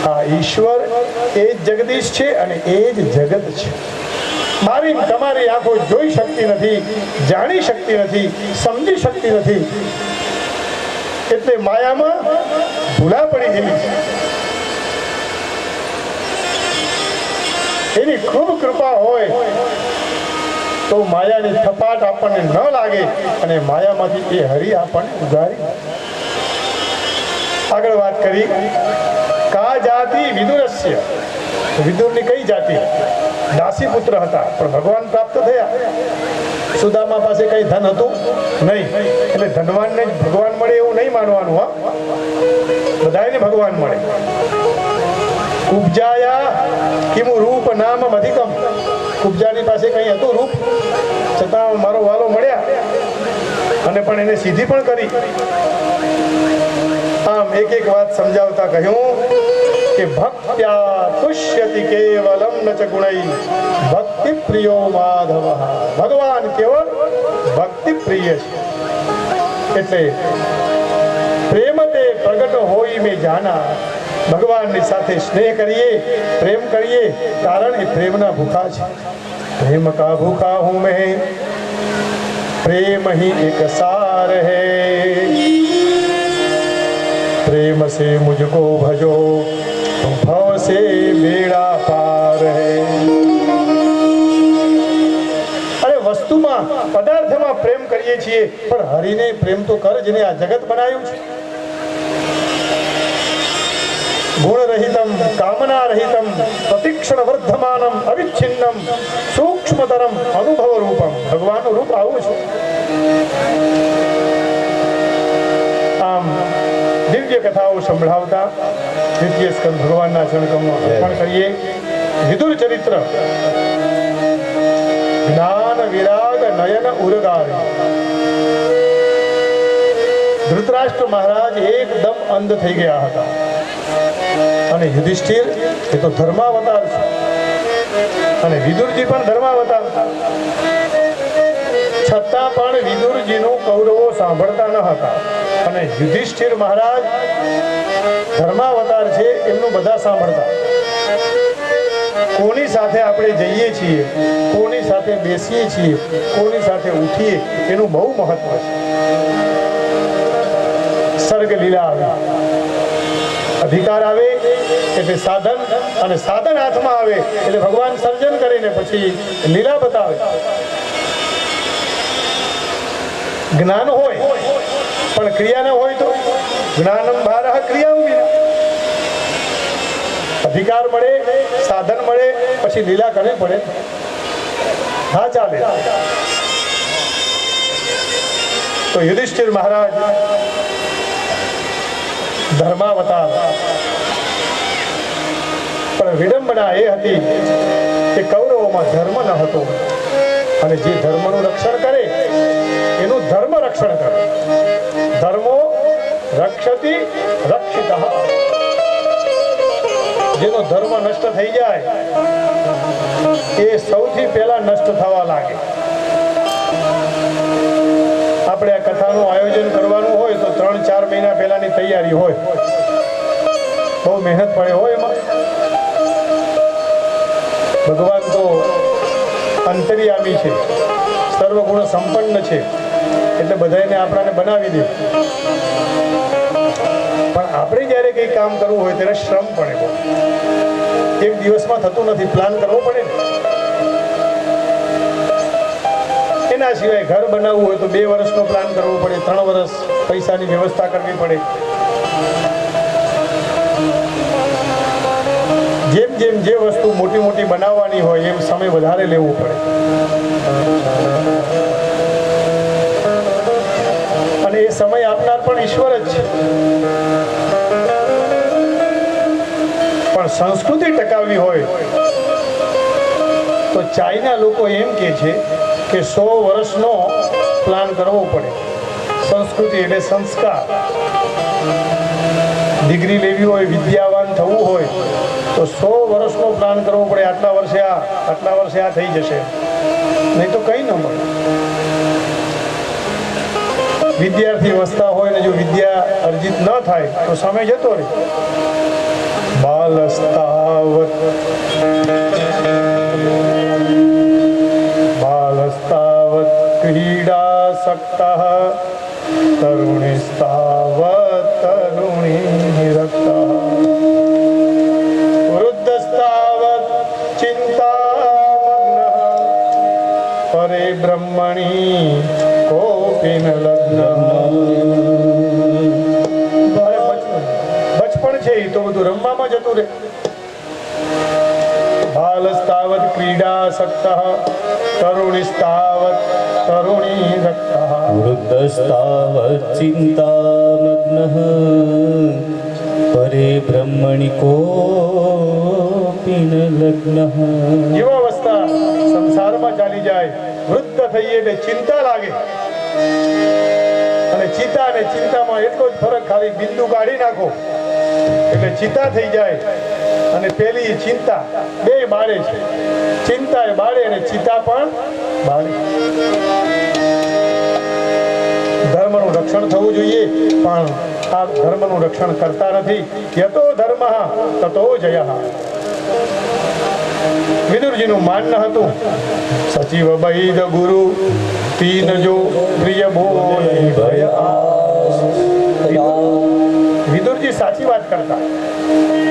આ ઈશ્વર એ જ જગદીશ છે અને એ જ જગત છે. મારી તમારી આંખો જોઈ શકતી નથી, જાણી શકતી નથી, સમજી શકતી નથી, એટલે માયામાં ભૂલા પડી ગઈ છે. એની ખૂબ કૃપા હોય તો માયાની થપાટ આપણને ન લાગે અને માયામાંથી એ હરિ આપણને ઉગારી. આગળ વાત કરી કા જાતિ વિદુરસ્ય. વિદુરની કઈ જાતિ? દાસી પુત્ર હતા પણ ભગવાન પ્રાપ્ત થયા. સુદામા પાસે કઈ ધન હતું નહીં, એટલે ધનવાનને ભગવાન મળે એવું નહીં માનવાનું. હા, બધાને ભગવાન મળે. કુબજાયા કિમુ રૂપ નામ અધિકમ. કુબજાની પાસે કઈ હતું રૂપ, છતાં મારો વાલો મળ્યા અને પણ એને સીધી પણ કરી. આમ એક એક વાત સમજાવતા કહ્યું કે ભક્ત્યા તુષ્યતિ કેવલમ ન ચ ગુણૈ ભક્તિ પ્રિયો માધવ. ભગવાન કેવળ ભક્તિ પ્રિય છે, એટલે પ્રેમ તે પ્રગટ હોય મેં જાના. ભગવાનની સાથે સ્નેહ કરીએ, પ્રેમ કરીએ, કારણ એ પ્રેમના ભૂખા છે. પ્રેમ કા ભૂખા હું મેં, પ્રેમ ही एक सार है. प्रेम से मुझको भजो तुम भव से बेड़ा पार है. अरे वस्तुમાં પદાર્થમાં પ્રેમ કરીએ છીએ પણ હરિને પ્રેમ તો કર જેને આ જગત બનાવ્યું છે. ગુણ રહિતમ કામના રહિતમ પ્રતિક્ષણ વર્ધમાનમ અવિચ્છિન્નમ સૂક્ષ્મતરમ અનુભવ રૂપમ. ભગવાનનું રૂપ આવું છે. આમ દિવ્ય કથાઓ સંભળાવતા દ્વિતીય સ્કંદ ભગવાનના ચરણકમળમાં અર્પણ કરીએ. વિદુર ચરિત્ર જ્ઞાન વિરાગ નયન ઉરગારી. ધૃતરાષ્ટ્ર મહારાજ એકદમ અંધ થઈ ગયા હતા અને યુધિષ્ઠિર એ તો ધર્માવતાર છે અને વિદુરજી પણ ધર્માવતાર, છતાં પણ વિદુરજીનું કૌરવો સાંભળતા ન હતા અને યુધિષ્ઠિર મહારાજ ધર્માવતાર છે એમનું બધા સાંભળતા. કોની સાથે આપણે જઈએ છીએ, કોની સાથે બેસીએ છીએ, કોની સાથે ઉઠીએ એનું બહુ મહત્વ છે. સર્ગ લીલા આવે, અધિકાર આવે એટલે સાધન, અને સાધન હાથમાં આવે એટલે ભગવાન સર્જન કરીને પછી લીલા બતાવે. જ્ઞાન હોય પણ ક્રિયા ન હોય તો જ્ઞાનમ ભારહ ક્રિયા વિના. અધિકાર મળે, સાધન મળે, પછી લીલા કરવી પડે. હા ચાલે. તો યુધિષ્ઠિર મહારાજ ધર્માવતાર, પણ વિડંબના એ હતી કે કૌરવોમાં ધર્મ ન હતો અને જે ધર્મનું રક્ષણ કરે એનું ધર્મ રક્ષણ કરે. ધર્મો રક્ષતિ રક્ષિતઃ. જેનો ધર્મ નષ્ટ થઈ જાય એ સૌથી પહેલા નષ્ટ થવા લાગે. આપણે આ કથાનું આયોજન કરવાનું હોય તો 3-4 મહિના પહેલાની તૈયારી હોય, બહુ મહેનત પડે હોય એમાં. ભગવાન તો અંતર્યામી છે, સર્વગુણ સંપન્ન છે, એટલે બધાને આપણાને બનાવી દે. પણ આપણે જ્યારે કંઈ કામ કરવું હોય ત્યારે શ્રમ પડે બહુ. એક દિવસમાં થતું નથી, પ્લાન કરવો પડે ને. એના સિવાય ઘર બનાવવું હોય તો 2 વર્ષનો પ્લાન કરવો પડે, 3 વર્ષ પૈસાની વ્યવસ્થા કરવી પડે. જેમ જેમ જે વસ્તુ મોટી મોટી બનાવવાની હોય એમ સમય વધારે લેવો પડે. અને એ સમય આપનાર પણ ઈશ્વર જ છે. પણ સંસ્કૃતિ ટકાવવી હોય તો ચાઇના લોકો એમ કહે છે કે 100 વર્ષનો પ્લાન કરવો પડે. સંસ્કૃતિ એટલે સંસ્કાર. ડિગ્રી લેવી હોય, વિદ્યાવાન થવું હોય તો 100 વર્ષનો પ્લાન કરવો પડે. આટલા વર્ષે આ થઈ જશે, નહીં તો કંઈ ન મળે. વિદ્યાર્થી વસતા હોય ને જો વિદ્યા અર્જિત ન થાય તો સમય જતો રહે. બાલસ્તાવત ક્રીડાસક્તઃ તરુણીસ્તાવત તરુણીરક્તઃ વૃદ્ધસ્તાવત ચિંતામગ્નઃ પરે બ્રહ્મણી કોપી ન લગ્ન. બચપણ છે એ તો બધું રમવામાં જતું રહે. બાલસ્તાવત ક્રીડાસક્તઃ તરુણીસ્તાવત તરુણીરક્તઃ વૃદ્ધસ્તાવત ચિંતામગ્નઃ પરે બ્રહ્મણિ કોપી ન લગ્નઃ. જીવાવસ્થા સંસારમાં ચાલી જાય, વૃદ્ધ થઈએ એટલે ચિંતા લાગે. અને ચિંતા અને ચિંતામાં એટલો જ ફરક, ખાલી બિંદુ કાઢી નાખો એટલે ચિંતા થઈ જાય. અને પેલી ચિંતા બે બાળે છે. ચિંતા એ બાળે અને ચિંતા પણ બાળે. ધર્મનું રક્ષણ થવું જોઈએ, પણ આ ધર્મનું રક્ષણ કરતા નથી. યતો ધર્મ તતો જય. વિદુરજીનું માન્ય હતું, સચિવ બૈદ ગુરુ તીન જો પ્રિય બોલે ભય આસ. વિદુરજી સાચી વાત કરતા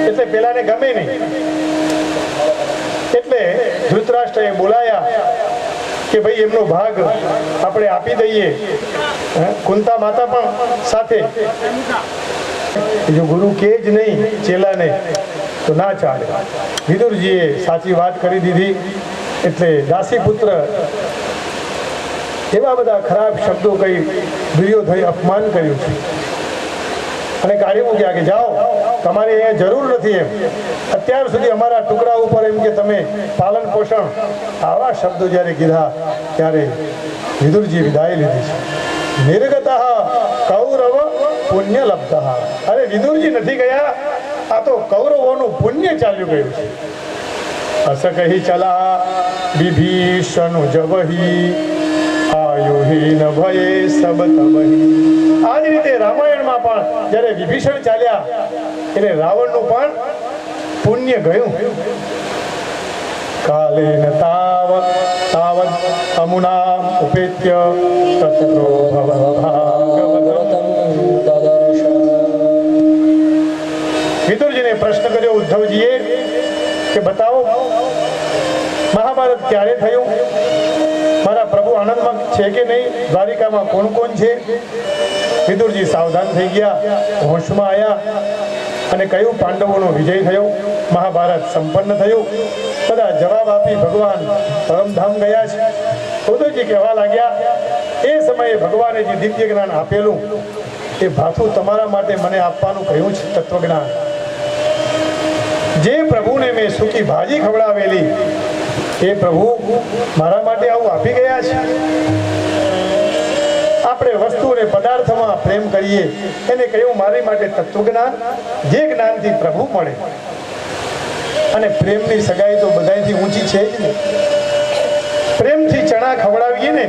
એટલે પેલાને ગમે નહીં. એટલે ધૃતરાષ્ટ્રએ બોલાયા કે ભાઈ એમનો ભાગ આપણે આપી દઈએ. કુંતા માતા પણ સાથે. જો ગુરુ કે જ નહીં ચેલાને તો ના ચાલે. વિદુરજીએ સાચી વાત કરી દીધી. એટલે દાસીપુત્ર એવા બધા ખરાબ શબ્દો કહી દુર્યોધને અપમાન કર્યું છે અને કાઢી મૂક્યા કે જાઓ, તમારે અહીંયા જરૂર નથી. એમ અત્યાર સુધી અમારા ટુકડા ઉપર એમ કે તમે પાલન પોષણ, આવા શબ્દો જ્યારે કીધા ત્યારે વિદુરજી વિદાય લીધી છે. નિર્ગતઃ કૌરવ પુણ્ય લબ્ધઃ. અરે વિદુરજી નથી ગયા, આ તો કૌરવોનું પુણ્ય ચાલ્યું ગયું છે. અસ કહી ચલા વિભીષણ જવહી આયુહીન ભયે સબ તમહી. આ જ રીતે રામાયણમાં પણ જ્યારે વિભીષણ ચાલ્યા એટલે રાવણનું પણ પુણ્ય ગયું. કાલેન તાવત અમુના ઉપેત્ય તત્રો વિદુરજીને પ્રશ્ન કર્યો ઉદ્ધવજીએ કે બતાવો મહાભારત ક્યારે થયું? મારા પ્રભુ આનંદમાં છે કે નહીં? દ્વારિકામાં કોણ કોણ છે? વિદુરજી સાવધાન થઈ ગયા, હોશમાં આવ્યા અને કહ્યું પાંડવોનો વિજય થયો, મહાભારત સંપન્ન થયું. બધા જવાબ આપી ભગવાન પરમધામ ગયા છે. ઉદ્ધવજી કહેવા લાગ્યા, એ સમયે ભગવાને જે દિવ્ય જ્ઞાન આપેલું એ ભાથું તમારા માટે મને આપવાનું કહ્યું છે. તત્વજ્ઞાન જે પ્રભુને મેં સૂકી ભાજી ખવડાવેલી એ પ્રભુ મારા માટે આવું આપી ગયા છે. આપણે વસ્તુ અને પદાર્થમાં પ્રેમ કરીએ એને કહ્યું મારી માટે તત્વજ્ઞાન, જે જ્ઞાનથી પ્રભુ મળે. અને પ્રેમની સગાઈ તો બધાથી ઊંચી છે જ ને. પ્રેમથી ચણા ખવડાવીએ ને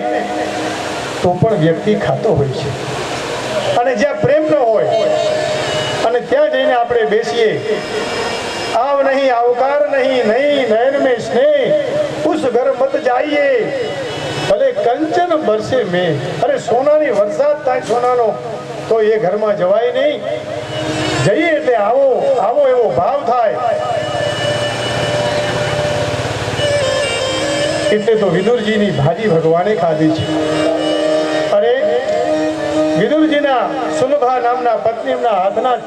તો પણ વ્યક્તિ ખાતો હોય છે. અને જ્યાં પ્રેમ ન હોય અને ત્યાં જઈને આપણે બેસીએ, આવ નહીં આવકાર નહીં, નહીં નયન में स्नेह, उस घर मत जाइए ભલે કંચન બરસે મેં. અરે સોનાની વરસાદ થાય સોનાનો તો એ ઘરમાં જવાય નહીં. જઈએ એટલે આવો આવો એવો ભાવ થાય. એટલે તો વિદુરજીની ભાજી ભગવાને ખાધી છે. અરે વિદુરજીના સુલભા નામના પત્નીના હાથના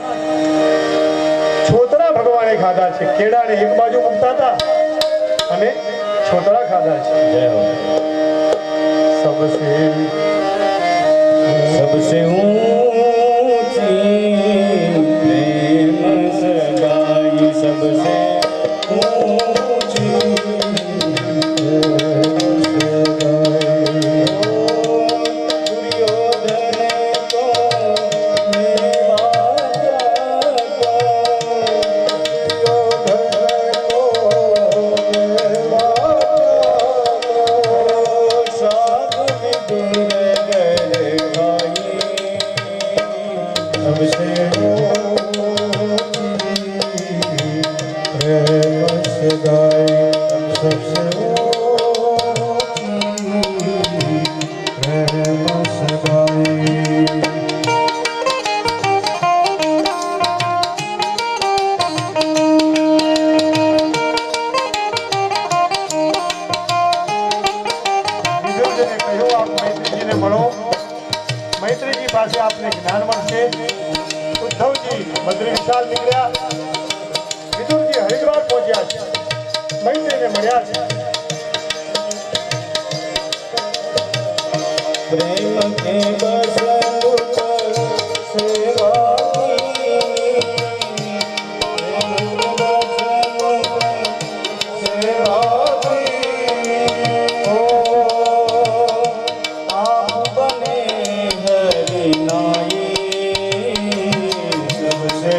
છોતરા ભગવાન પ્રમાણે ખાધા છે. કેળાને એક બાજુ મૂકતા હતા અને છોતરા ખાધા છે. જય હો. સબસે सबसे ऊंची प्रेम सगाई सबसे ऊंची दुर्योधन को मेवा साध विदुर सबसे प्रेम सगाई सबसे प्रेम सगाई વિદુરજીને કહ્યું, આપ મૈત્રીજીને મળો. મૈત્રીજી પાસે આપને જ્ઞાન મળશે. ઉદ્ધવજી બદ્રી વિશાલ નીકળ્યા. વિદુરજી હરિદ્વાર પહોંચ્યા છે. મૈત્રીને મળ્યા છે. प्रेम के बसंत पर सेवा की प्रेम के बसंत पर सेवा की ओ आप बने हरि नाई सबसे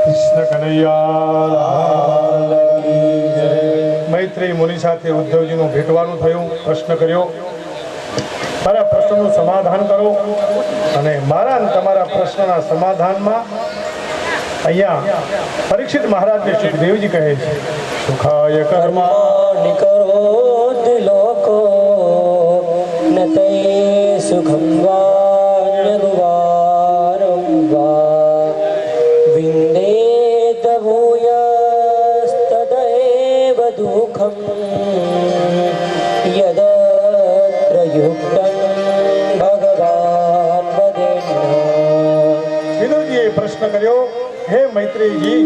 કૃષ્ણ કનૈયા. મૈત્રી મુનિ સાથે ઉદ્ધવજીનું ભેટવાનું થયું. પ્રશ્ન કર્યો, મારા પ્રશ્નનું સમાધાન કરો. અને મારા અને તમારા પ્રશ્નના સમાધાનમાં અહીંયા પરીક્ષિત મહારાજને સુખદેવજી કહે છે, સુખાય કર્મા कर्माणि लोको न ते सुखं वाण्यगुवारं वा विन्देत भूयस्तदेव दुःखं यदत्र युक्तं भगवान् वदेन्न. વિદુરજીએ પ્રશ્ન કર્યો, હે મૈત્રીજી,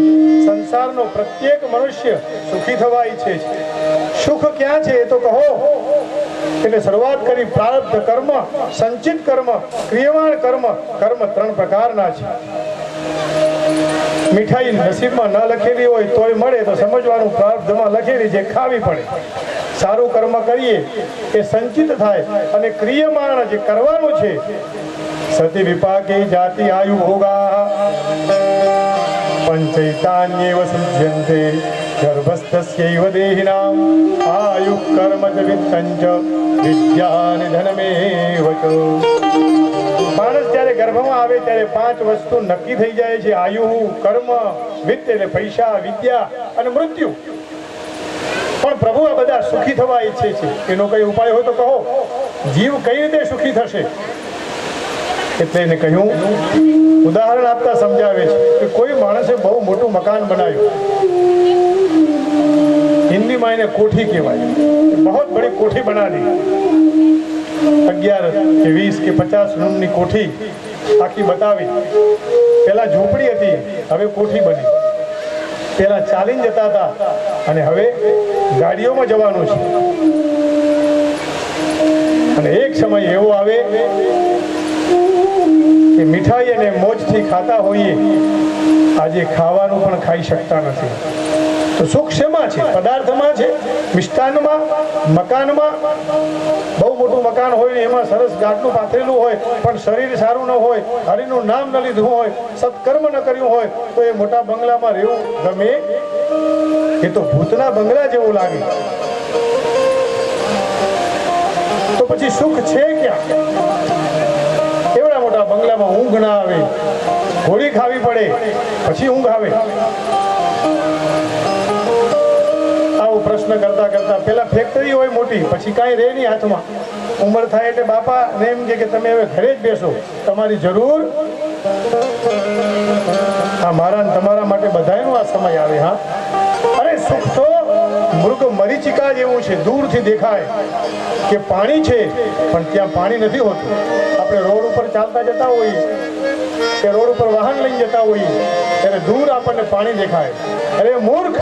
સંસારનો પ્રત્યેક મનુષ્ય સુખી થવા ઈચ્છે છે. સુખ ક્યાં છે એ તો કહો. એટલે શરૂઆત કરી, પ્રારબ્ધ કર્મ, સંચિત કર્મ, ક્રિયમાણ કર્મ. કર્મ ત્રણ પ્રકારના છે. મીઠાઈ નસીબમાં ન લખેલી હોય તોય મળે તો સમજવાનું પ્રારબ્ધમાં લખેલી છે, ખાવી પડે. સારું કર્મ કરીએ એ સંચિત થાય. અને ક્રિયમાણ જે કરવાનું છે, સતી વિપાકે જાતિ આયુ ભોગા પંચૈતાન્યેવ સિદ્ધ્યન્તે ગર્ભસ્થસ્યૈવ દેહિનામ આયુ કર્મ ચ વિત્તં ચ વિદ્યા નિધનમેવ ચ. માણસ જ્યારે ગર્ભમાં આવે ત્યારે 5 વસ્તુ નક્કી થઈ જાય છે: આયુ, કર્મ, વિત્ત એટલે પૈસા, વિદ્યા અને મૃત્યુ. પણ પ્રભુ આ બધા સુખી થવા ઈચ્છે છે. એનો કઈ ઉપાય હોય તો કહો. જીવ કઈ રીતે સુખી થશે? એટલે એને કહ્યું, ઉદાહરણ આપતા સમજાવે છે કે કોઈ માણસે બહુ મોટું મકાન બનાવ્યું. હિન્દીમાં એને કોઠી કહેવાય. બહુ બડી કોઠી બનાવી, 11 કે 20 કે 50 રૂમની કોઠી આખી બતાવી. પેલા ઝૂંપડી હતી, હવે કોઠી બની. પેલા ચાલીને જતા હતા અને હવે ગાડીઓમાં જવાનું છે. અને એક સમય એવો આવે કે મીઠાઈ અને મોજથી ખાતા હોઈએ, આજે ખાવાનું પણ ખાઈ શકતા નથી. તો સુખ શેમાં છે? પદાર્થમાં છે, મિષ્ટાનમાં, મકાનમાં. બહુ મોટું મકાન હોય ને એમાં સરસ ગાટલું પાથરેલું હોય, પણ શરીર સારું ન હોય, હરિનું નામ ન લીધું હોય, સત્કર્મ ન કર્યું હોય, તો એ મોટા બંગલામાં રહેવું ગમે? એ તો ભૂતના બંગલા જેવું લાગે. તો પછી સુખ છે ક્યાં? એવડા મોટા બંગલામાં ઊંઘ ના આવે, ગોળી ખાવી પડે પછી ઊંઘ આવે. આવો પ્રશ્ન કરતા કરતા પેલા ફેક્ટરી હોય મોટી, પછી કાંઈ રહે નહીં હાથમાં. ઉંમર થાય એટલે બાપા ને એમ કે તમે હવે ઘરે જ બેસો, તમારી જરૂર. હા, મારા ને તમારા માટે બધાયનો આ સમય આવે. હા, અરે સુખ તો મૃગ મરીચિકા જેવું છે, દૂરથી દેખાય કે પાણી છે પણ ત્યાં પાણી નથી હોતું. આપણે રોડ ઉપર ચાલતા જતા હોઈએ કે રોડ ઉપર વાહન લઈને જતા હોઈએ ત્યારે દૂર આપણને પાણી દેખાય. અરે મૂર્ખ,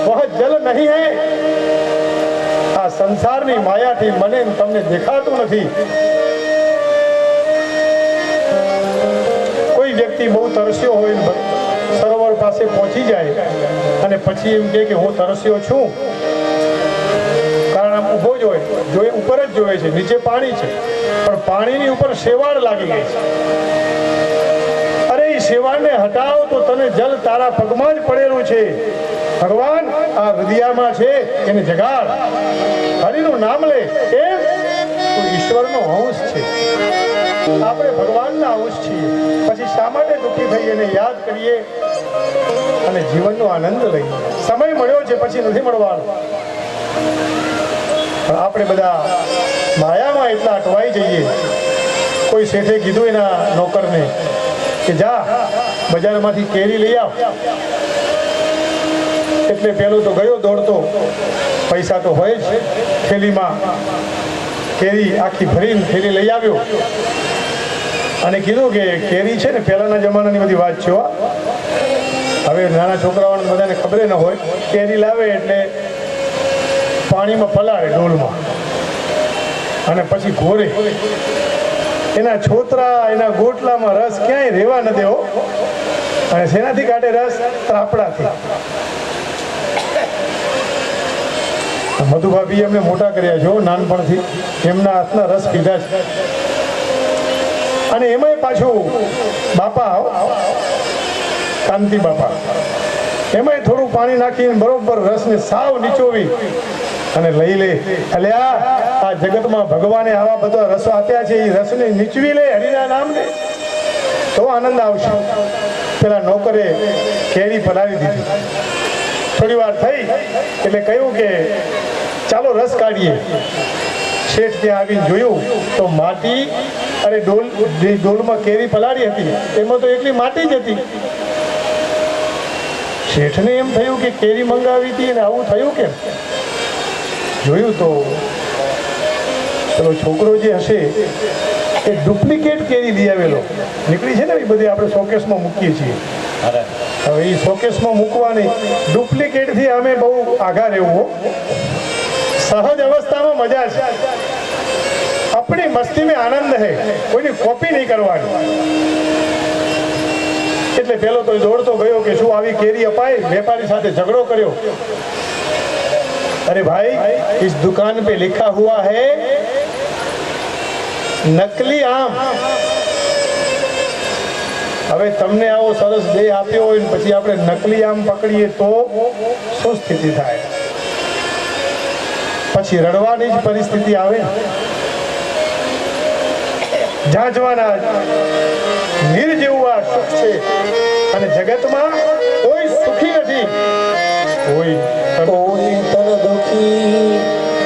વહ જલ નહીં હૈ. આ સંસારની માયાથી મને ને તમને દેખાતું નથી. કોઈ વ્યક્તિ બહુ તરસ્યો હોય, સરોવર પાસે પહોંચી જાય અને પછી એમ કહે કે હું તરસ્યો છું, કારણ આમ ઊભો જ હોય, જોઈ ઉપર જ જોવે છે, નીચે પાણી છે પણ પાણીની ઉપર શેવાળ લાગી ગઈ છે. અરે એ શેવાળને હટાવ તો તને જલ તારા પગમાં જ પડેલું છે. ભગવાન આ હૃદયમાં છે, એને જગાડ, હરિનું નામ લે. કેમ? તો ઈશ્વરનો અંશ છે, આપણે ભગવાનના અંશ છીએ. પછી શા માટે દુઃખી થઈએ? એને યાદ કરીએ અને જીવનનો આનંદ લઈએ. સમય મળ્યો છે, પછી નથી મળવાનો. પણ આપણે બધા માયામાં એટલા અટવાઈ જઈએ. કોઈ શેઠે કીધું એના નોકરને કે જા બજારમાંથી કેરી લઈ આવ. એટલે પેલો તો ગયો દોડતો, પૈસા તો હોય જ, થેલીમાં કેરી આખી ભરીને થેલી લઈ આવ્યો અને કીધું કે કેરી છે ને, પહેલાના જમાનાની બધી વાત છે. હવે નાના છોકરાઓને બધાને ખબર ન હોય, કેરી લાવે એટલે પાણીમાં પલાળે ડોલમાં અને પછી ઘોરે. એના છોતરા, એના ગોટલામાં રસ ક્યાંય રહેવા ન દેવો. અને શેનાથી કાઢે રસ? ત્રાપડાથી. મધુભાભી એમને મોટા કર્યા છો નાનપણથી, એમના હાથના રસ પીધા છે. અને એમાંય પાછું બાપા, કાંતિ બાપા, એમાંય થોડું પાણી નાખીને બરોબર રસને સાવ નીચોવી અને લઈ લે. અલ્યા આ જગતમાં ભગવાને આવા બધા રસો આપ્યા છે, એ રસને નીચવી લે હરિના નામને, તો આનંદ આવશે. પેલા નોકરે કેરી પલાવી દીધી. થોડી વાર થઈ એટલે કહ્યું કે ચાલો રસ કાઢીએ. શેઠ ત્યાં આવીને જોયું તો માટી, અરે ડોલમાં કેરી પલાળી હતી એમાં તો એકલી માટી જ હતી. શેઠને એમ થયું કે કેરી મંગાવી હતી અને આવું થયું કેમ? જોયું તો પેલો છોકરો જે હશે એ ડુપ્લિકેટ કેરી લઈ આવેલો નીકળી છે ને, એ બધી આપણે શોકેસમાં મૂકીએ છીએ. હવે એ શોકેસમાં મૂકવાની ડુપ્લિકેટથી અમે બહુ આઘા રહેવું. સહજ અવસ્થામાં મજા છે, આપણી મસ્તી મેં આનંદ है, કોઈની કોપી નહીં કરવાની. એટલે પેલો તો દોડતો ગયો કે શું આવી કેરી અપાય? વેપારી સાથે ઝઘડો કર્યો. अरे भाई इस दुकान पे लिखा हुआ है नकली आम. હવે તમને આવો સરસ દેહ આપ્યો હોય ને પછી આપણે નકલી આમ પકડીએ તો શું સ્થિતિ થાય? પછી રડવાની જ પરિસ્થિતિ આવે. જાજવાના નીર જેવું આ સુખ છે અને જગતમાં કોઈ સુખી નથી. કોઈ તન દુખી,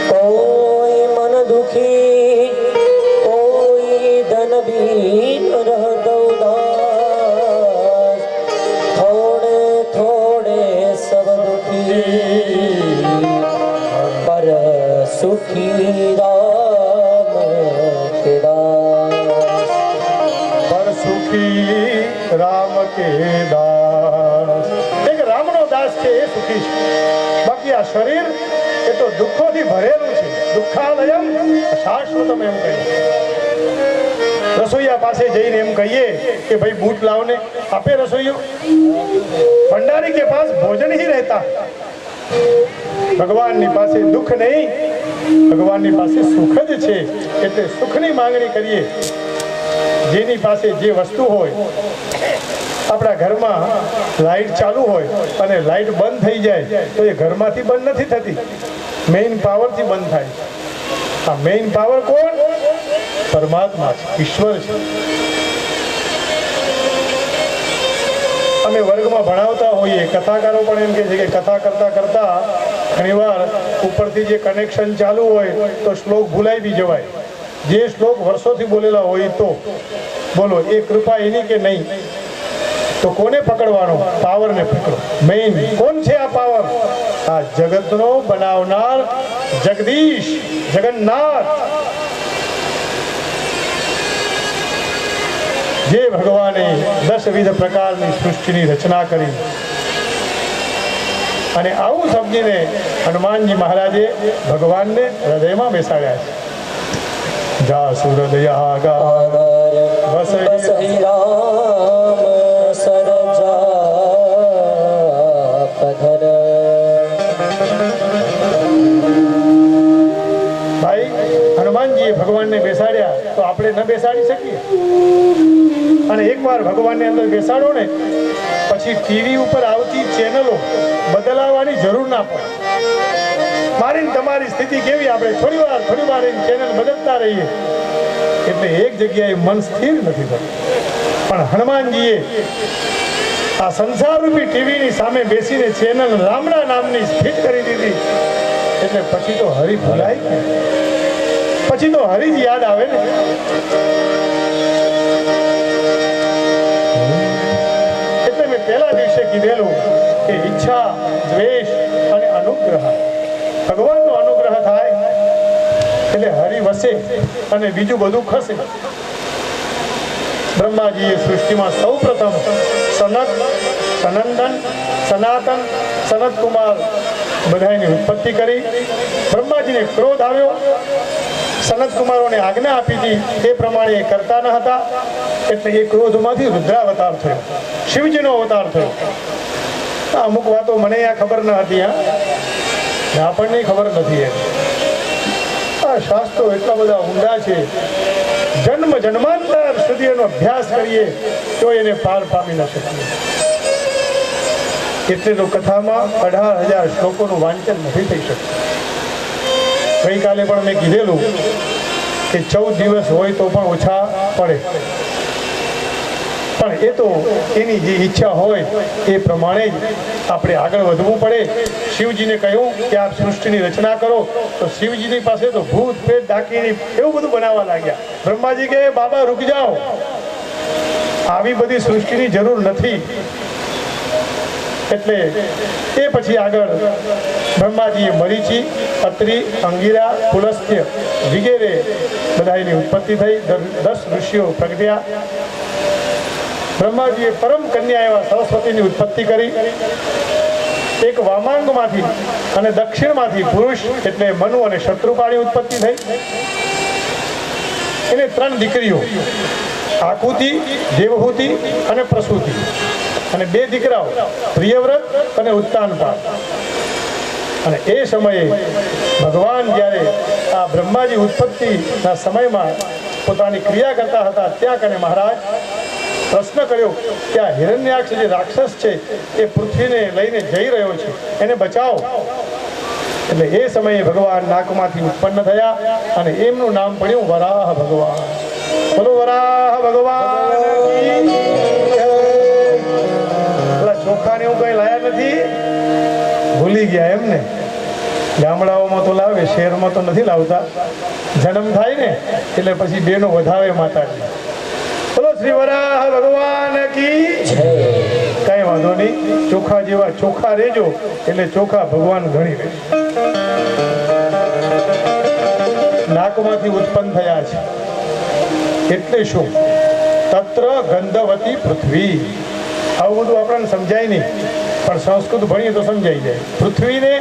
કોઈ મન દુખી, કોઈ ધન બીન રહત ઉદાસ. થોડે થોડે સબ દુખી, પર સુખી રામ કે દાસ. પર સુખી રામ કે દાસ. એક રામનો દાસ છે એ સુખી છે. બાકી આ શરીર એ તો દુઃખોથી ભરેલું છે. દુઃખાલયમ શાશ્વતમ એમ કહ્યું. રસોઈયા પાસે જઈને એમ કહીએ કે ભાઈ બૂટ લાવને, આપે રસોઈયો? ભંડારી કે પાસ ભોજન ही रहता. ભગવાનની પાસે દુઃખ નહીં, ભગવાનની પાસે સુખ જ છે. એટલે સુખની માંગણી કરીએ. જેની પાસે જે વસ્તુ હોય, આપણા ઘરમાં લાઈટ ચાલુ હોય અને લાઈટ બંધ થઈ જાય તો એ ઘરમાંથી બંધ નથી થતી, મેઇન પાવરથી બંધ થાય. આ મેઇન પાવર કોણ? પરમાત્મા છે, ઈશ્વર છે. અમે વર્ગમાં ભણાવતા હોઈએ, કથાકારો પણ એમ કહે છે કે કથા કરતા કરતા ઘણીવાર ઉપરથી જે કનેક્શન ચાલુ હોય તો શ્લોક ભૂલાઈ બી જવાય. જે શ્લોક વર્ષોથી બોલેલા હોય તો બોલો, એ કૃપા એની કે નહીં? તો કોને પકડવાનો? પાવરને પકડો. મેઇન કોણ છે આ પાવર? આ જગતનો બનાવનાર જગદીશ જગન્નાથ જે ભગવાને 10 વિધ પ્રકારની સૃષ્ટિની રચના કરી અને આવું સમજીને હનુમાનજી મહારાજે ભગવાનને હૃદયમાં બેસાડ્યા છે. જાસુર દયા ગાગર વસઈ રામ સરજા પધર. ભાઈ હનુમાનજીએ ભગવાનને બેસાડ્યા તો આપણે ન બેસાડી શકીએ. અને એકવાર ભગવાનને અંદર બેસાડો ને પછી ટીવી ઉપર આવતી ચેનલો બદલાવાની જરૂર ના પડે. મારી ને તમારી સ્થિતિ કેવી, આપણે થોડી વાર એની ચેનલ બદલતા રહીએ એટલે એક જગ્યાએ મન સ્થિર નથી થતું. પણ હનુમાનજીએ આ સંસારરૂપી ટીવીની સામે બેસીને ચેનલ રામના નામની ફિટ કરી દીધી એટલે પછી તો હરિ ભૂલાય ને, પછી તો હરિ જ યાદ આવે ને. એટલે મેં પહેલા દિવસે કીધેલું કે ઈચ્છા, દ્વેષ અને અનુગ્રહ, ભગવાનનો અનુગ્રહ થાય એટલે હરિ વસે અને બીજું બધું ખસે. બ્રહ્માજીએ સૃષ્ટિમાં સૌ પ્રથમ સનત, સનંદન, સનાતન, સનત કુમાર બધાની ઉત્પત્તિ કરી. બ્રહ્માજીને ક્રોધ આવ્યો, સનત કુમારોને આજ્ઞા આપી હતી તે પ્રમાણે એ કરતા ન હતા એટલે એ ક્રોધમાંથી રુદ્રાવતાર થયો, શિવજીનો અવતાર થયો. અમુક વાતો મને આ ખબર ન હતી, આપણને ખબર નથી. આ શાસ્ત્રો એટલા બધા ઊંડા છે, જન્મ જન્માંતર સુધી એનો અભ્યાસ કરીએ તો એને પાર પામી ન શકીએ. એટલે તો કથામાં 18,000 શ્લોકોનું વાંચન નથી થઈ શકતું. ગઈકાલે પણ મેં કીધેલું કે 14 દિવસ હોય તો પણ ઓછા પડે, પણ એ તો એની જે ઈચ્છા હોય એ પ્રમાણે જ આપણે આગળ વધવું પડે. શિવજીને કહ્યું કે આપ સૃષ્ટિની રચના કરો તો શિવજીની પાસે તો ભૂત પ્રેત ડાકીની એવું બધું બનાવવા લાગ્યા. બ્રહ્માજી કે બાબા રૂક જાઓ, આવી બધી સૃષ્ટિની જરૂર નથી. એટલે એ પછી આગળ બ્રહ્માજીએ મરીચી, અત્રિ, અંગીરા, પુલસ્ત્ય વગેરે બધાની ઉત્પત્તિ થઈ. 10 ઋષિઓ પ્રગટ્યા. બ્રહ્માજીએ પરમ કન્યા એવા સરસ્વતીની ઉત્પત્તિ કરી. એક વામાંગમાંથી અને દક્ષિણમાંથી પુરુષ એટલે મનુ અને શત્રુપાની ઉત્પત્તિ થઈ. એને 3 દીકરીઓ, આકુતિ, દેવહૂતિ અને પ્રસૂતિ, અને 2 દીકરાઓ, પ્રિયવ્રત અને ઉત્તાનપાદ. અને એ સમયે ભગવાન જ્યારે આ બ્રહ્માજી ઉત્પત્તિના સમયમાં પોતાની ક્રિયા કરતા હતા ત્યાં કને મહારાજ પ્રશ્ન કર્યો કે આ હિરણ્યાક્ષ જે રાક્ષસ છે એ પૃથ્વીને લઈને જઈ રહ્યો છે, એને બચાવો. એટલે એ સમયે ભગવાન નાકમાંથી ઉત્પન્ન થયા અને એમનું નામ પડ્યું વરાહ ભગવાન. બોલો વરાહ ભગવાન. ચોખાને એવું કઈ લાયા નથી, ભૂલી ગયા એમને. ગામડાઓમાં તો લાવે, શહેરમાં તો નથી લાવતા. જન્મ થાય ને એટલે પછી બેનો વધાવે માતાજી. બોલો શ્રી વરાહ ભગવાન કી જય. કઈ વાંધો નહીં, ચોખા જેવા ચોખા રેજો એટલે ચોખા ભગવાન ગણી રહેશે. નાકમાંથી ઉત્પન્ન થયા છે એટલે શું? તત્ર ગંધવતી પૃથ્વી. આવું બધું આપણને સમજાય નહીં, પણ સંસ્કૃત ભણીએ તો સમજાઈ જાય. પૃથ્વીને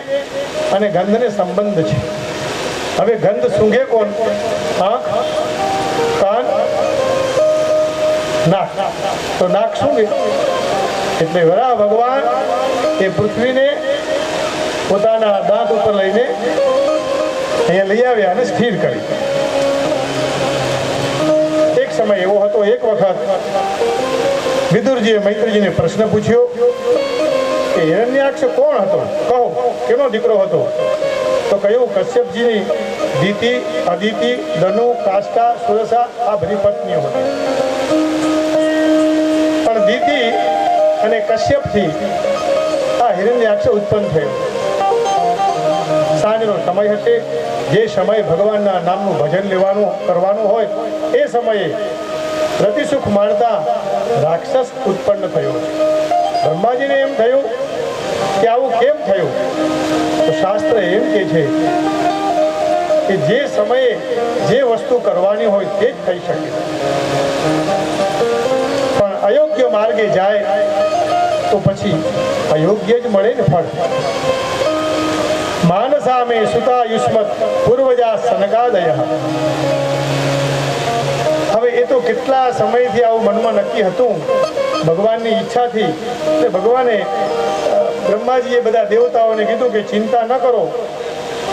અને ગંધને સંબંધ છે. હવે ગંધ સૂંઘે કોણ? આંખ, કાન, નાક. તો નાક સૂંઘે એટલે વરાહ ભગવાન એ પૃથ્વીને પોતાના દાંત ઉપર લઈને અહીંયા લઈ આવ્યા અને સ્થિર કરી. એક સમય એવો હતો, એક વખત વિદુરજીએ મૈત્રીજીને પ્રશ્ન પૂછ્યો કે હિરણ્યાક્ષ કોણ હતો? કહો, કેનો દીકરો હતો? તો કહ્યું કશ્યપજીની દિતિ, અદિતિ, ધનુ, કાષ્ટા, સુરસા આ બધી પત્નીઓ હતી. પણ દિતિ અને કશ્યપથી આ હિરણ્યાક્ષ ઉત્પન્ન થયો. સાંજનો સમય હશે, જે સમયે ભગવાનના નામનું ભજન લેવાનું કરવાનું હોય એ સમયે રતિસુખ માણતા રાક્ષસ ઉત્પન્ન થયો. બ્રહ્માજીને એમ થયું કે આવું કેમ થયું? તો શાસ્ત્ર એમ કે છે કે જે સમયે જે વસ્તુ કરવાની હોય તે જ થઈ શકે, પણ અયોગ્ય માર્ગે જાય તો પછી અયોગ્ય જ મળે ને ફળ. માનસામે સુતા યુષ્મત પૂર્વજા સનકાદય. હવે એ તો કેટલા સમયથી આવું મનમાં નક્કી હતું, ભગવાનની ઈચ્છાથી. ભગવાને બ્રહ્માજીએ બધા દેવતાઓને કીધું કે ચિંતા ન કરો,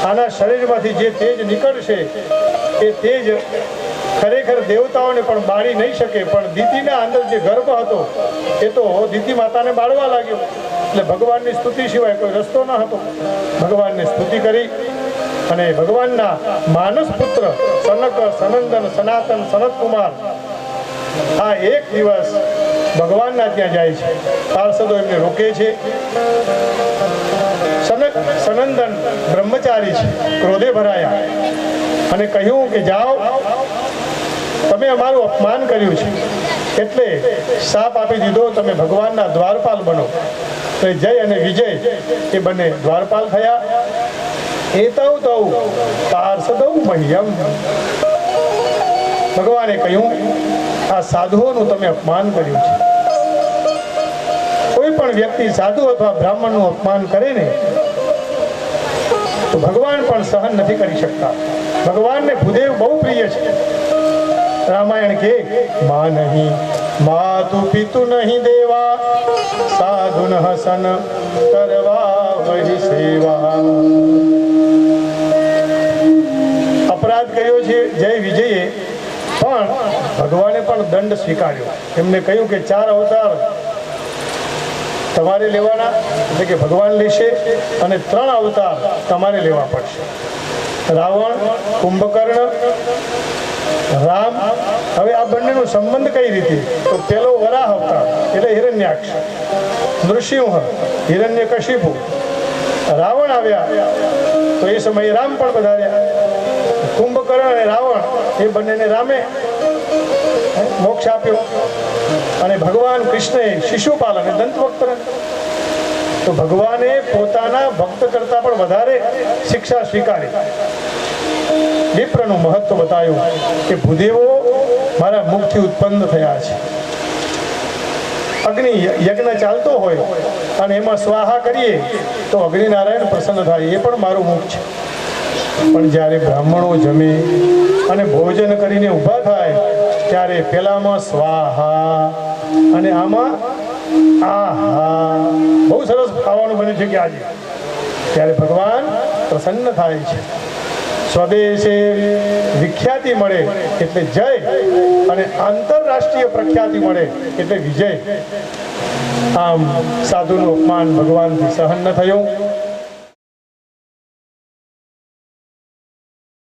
આના શરીરમાંથી જે તેજ નીકળશે એ તેજ ખરેખર દેવતાઓને પણ બાળી નહીં શકે, પણ દિતિના અંદર જે ગર્ભ હતો એ તો દિતિ માતાને બાળવા લાગ્યો. એટલે ભગવાનની સ્તુતિ સિવાય કોઈ રસ્તો ન હતો. ભગવાનને સ્તુતિ કરી અને ભગવાનના માનસ પુત્ર સનક, સનંદન, સનાતન, સનતકુમાર આ એક દિવસ ભગવાનના ત્યાં જાય છે. પાર્ષદો એમને રોકે છે. સનંદન બ્રહ્મચારી છે, ક્રોધે ભરાયા અને કહ્યું કે જાઓ, તમે અમારું અપમાન કર્યું છે એટલે શાપ આપી દીધો, તમે ભગવાનના દ્વારપાલ બનો. તો જય અને વિજય એ બંને દ્વારપાલ થયા. એતૌ તૌ પાર્ષદૌ મહ્યમ. ભગવાને કહ્યું આ સાધુઓનું તમે અપમાન કર્યું છે. કોઈ પણ વ્યક્તિ સાધુ અથવા બ્રાહ્મણનું અપમાન કરે ને તો ભગવાન પણ સહન નથી કરી શકતા. ભગવાનને ભૂદેવ બહુ પ્રિય છે. રામાયણ કે મા નહીં માતુ પિતુ નહીં દેવા, સાધુ ન હસન કરવા વહી સેવા. અપરાધ કર્યો છે જય વિજયે, પણ ભગવાને પણ દંડ સ્વીકાર્યો. એમને કહ્યું કે 4 અવતાર તમારે લેવાના, એટલે કે ભગવાન લેશે, અને 3 અવતાર તમારે લેવા પડશે. રાવણ, કુંભકર્ણ, રામ. હવે આ બંનેનો સંબંધ કઈ રીતે? તો પેલો વરાહ અવતાર એટલે હિરણ્યાક્ષ, નૃસિંહ, હિરણ્યકશિપુ. રાવણ આવ્યા તો એ સમયે રામ પણ પધાર્યા. કુંભકર્ણ અને રાવણ એ બંનેને રામે મોક્ષ આપ્યો. અને ભગવાન કૃષ્ણએ શિશુપાલ અને દંતવક્ત્ર. તો ભગવાને પોતાના ભક્ત કરતા પણ વધારે શિક્ષા સ્વીકારી. વિપ્રનું મહત્વ બતાવ્યું કે ભૂદેવો મારા મુખથી ઉત્પન્ન થયા છે. અગ્નિ યજ્ઞ ચાલતો હોય અને એમાં સ્વાહા કરીએ તો અગ્નિનારાયણ પ્રસન્ન થાય, એ પણ મારું મુખ છે. પણ જ્યારે બ્રાહ્મણો જમે અને ભોજન કરીને ઊભા થાય ત્યારે પેલામાં સ્વાહા અને આમાં આહા. બહુ સરસ ખાવાનું બન્યું છે કે આજે, ત્યારે ભગવાન પ્રસન્ન થાય છે. સ્વદેશે વિખ્યાતિ મળે એટલે જય, અને આંતરરાષ્ટ્રીય પ્રખ્યાતિ મળે એટલે વિજય. આમ સાધુનું અપમાન ભગવાનથી સહન ન થયું.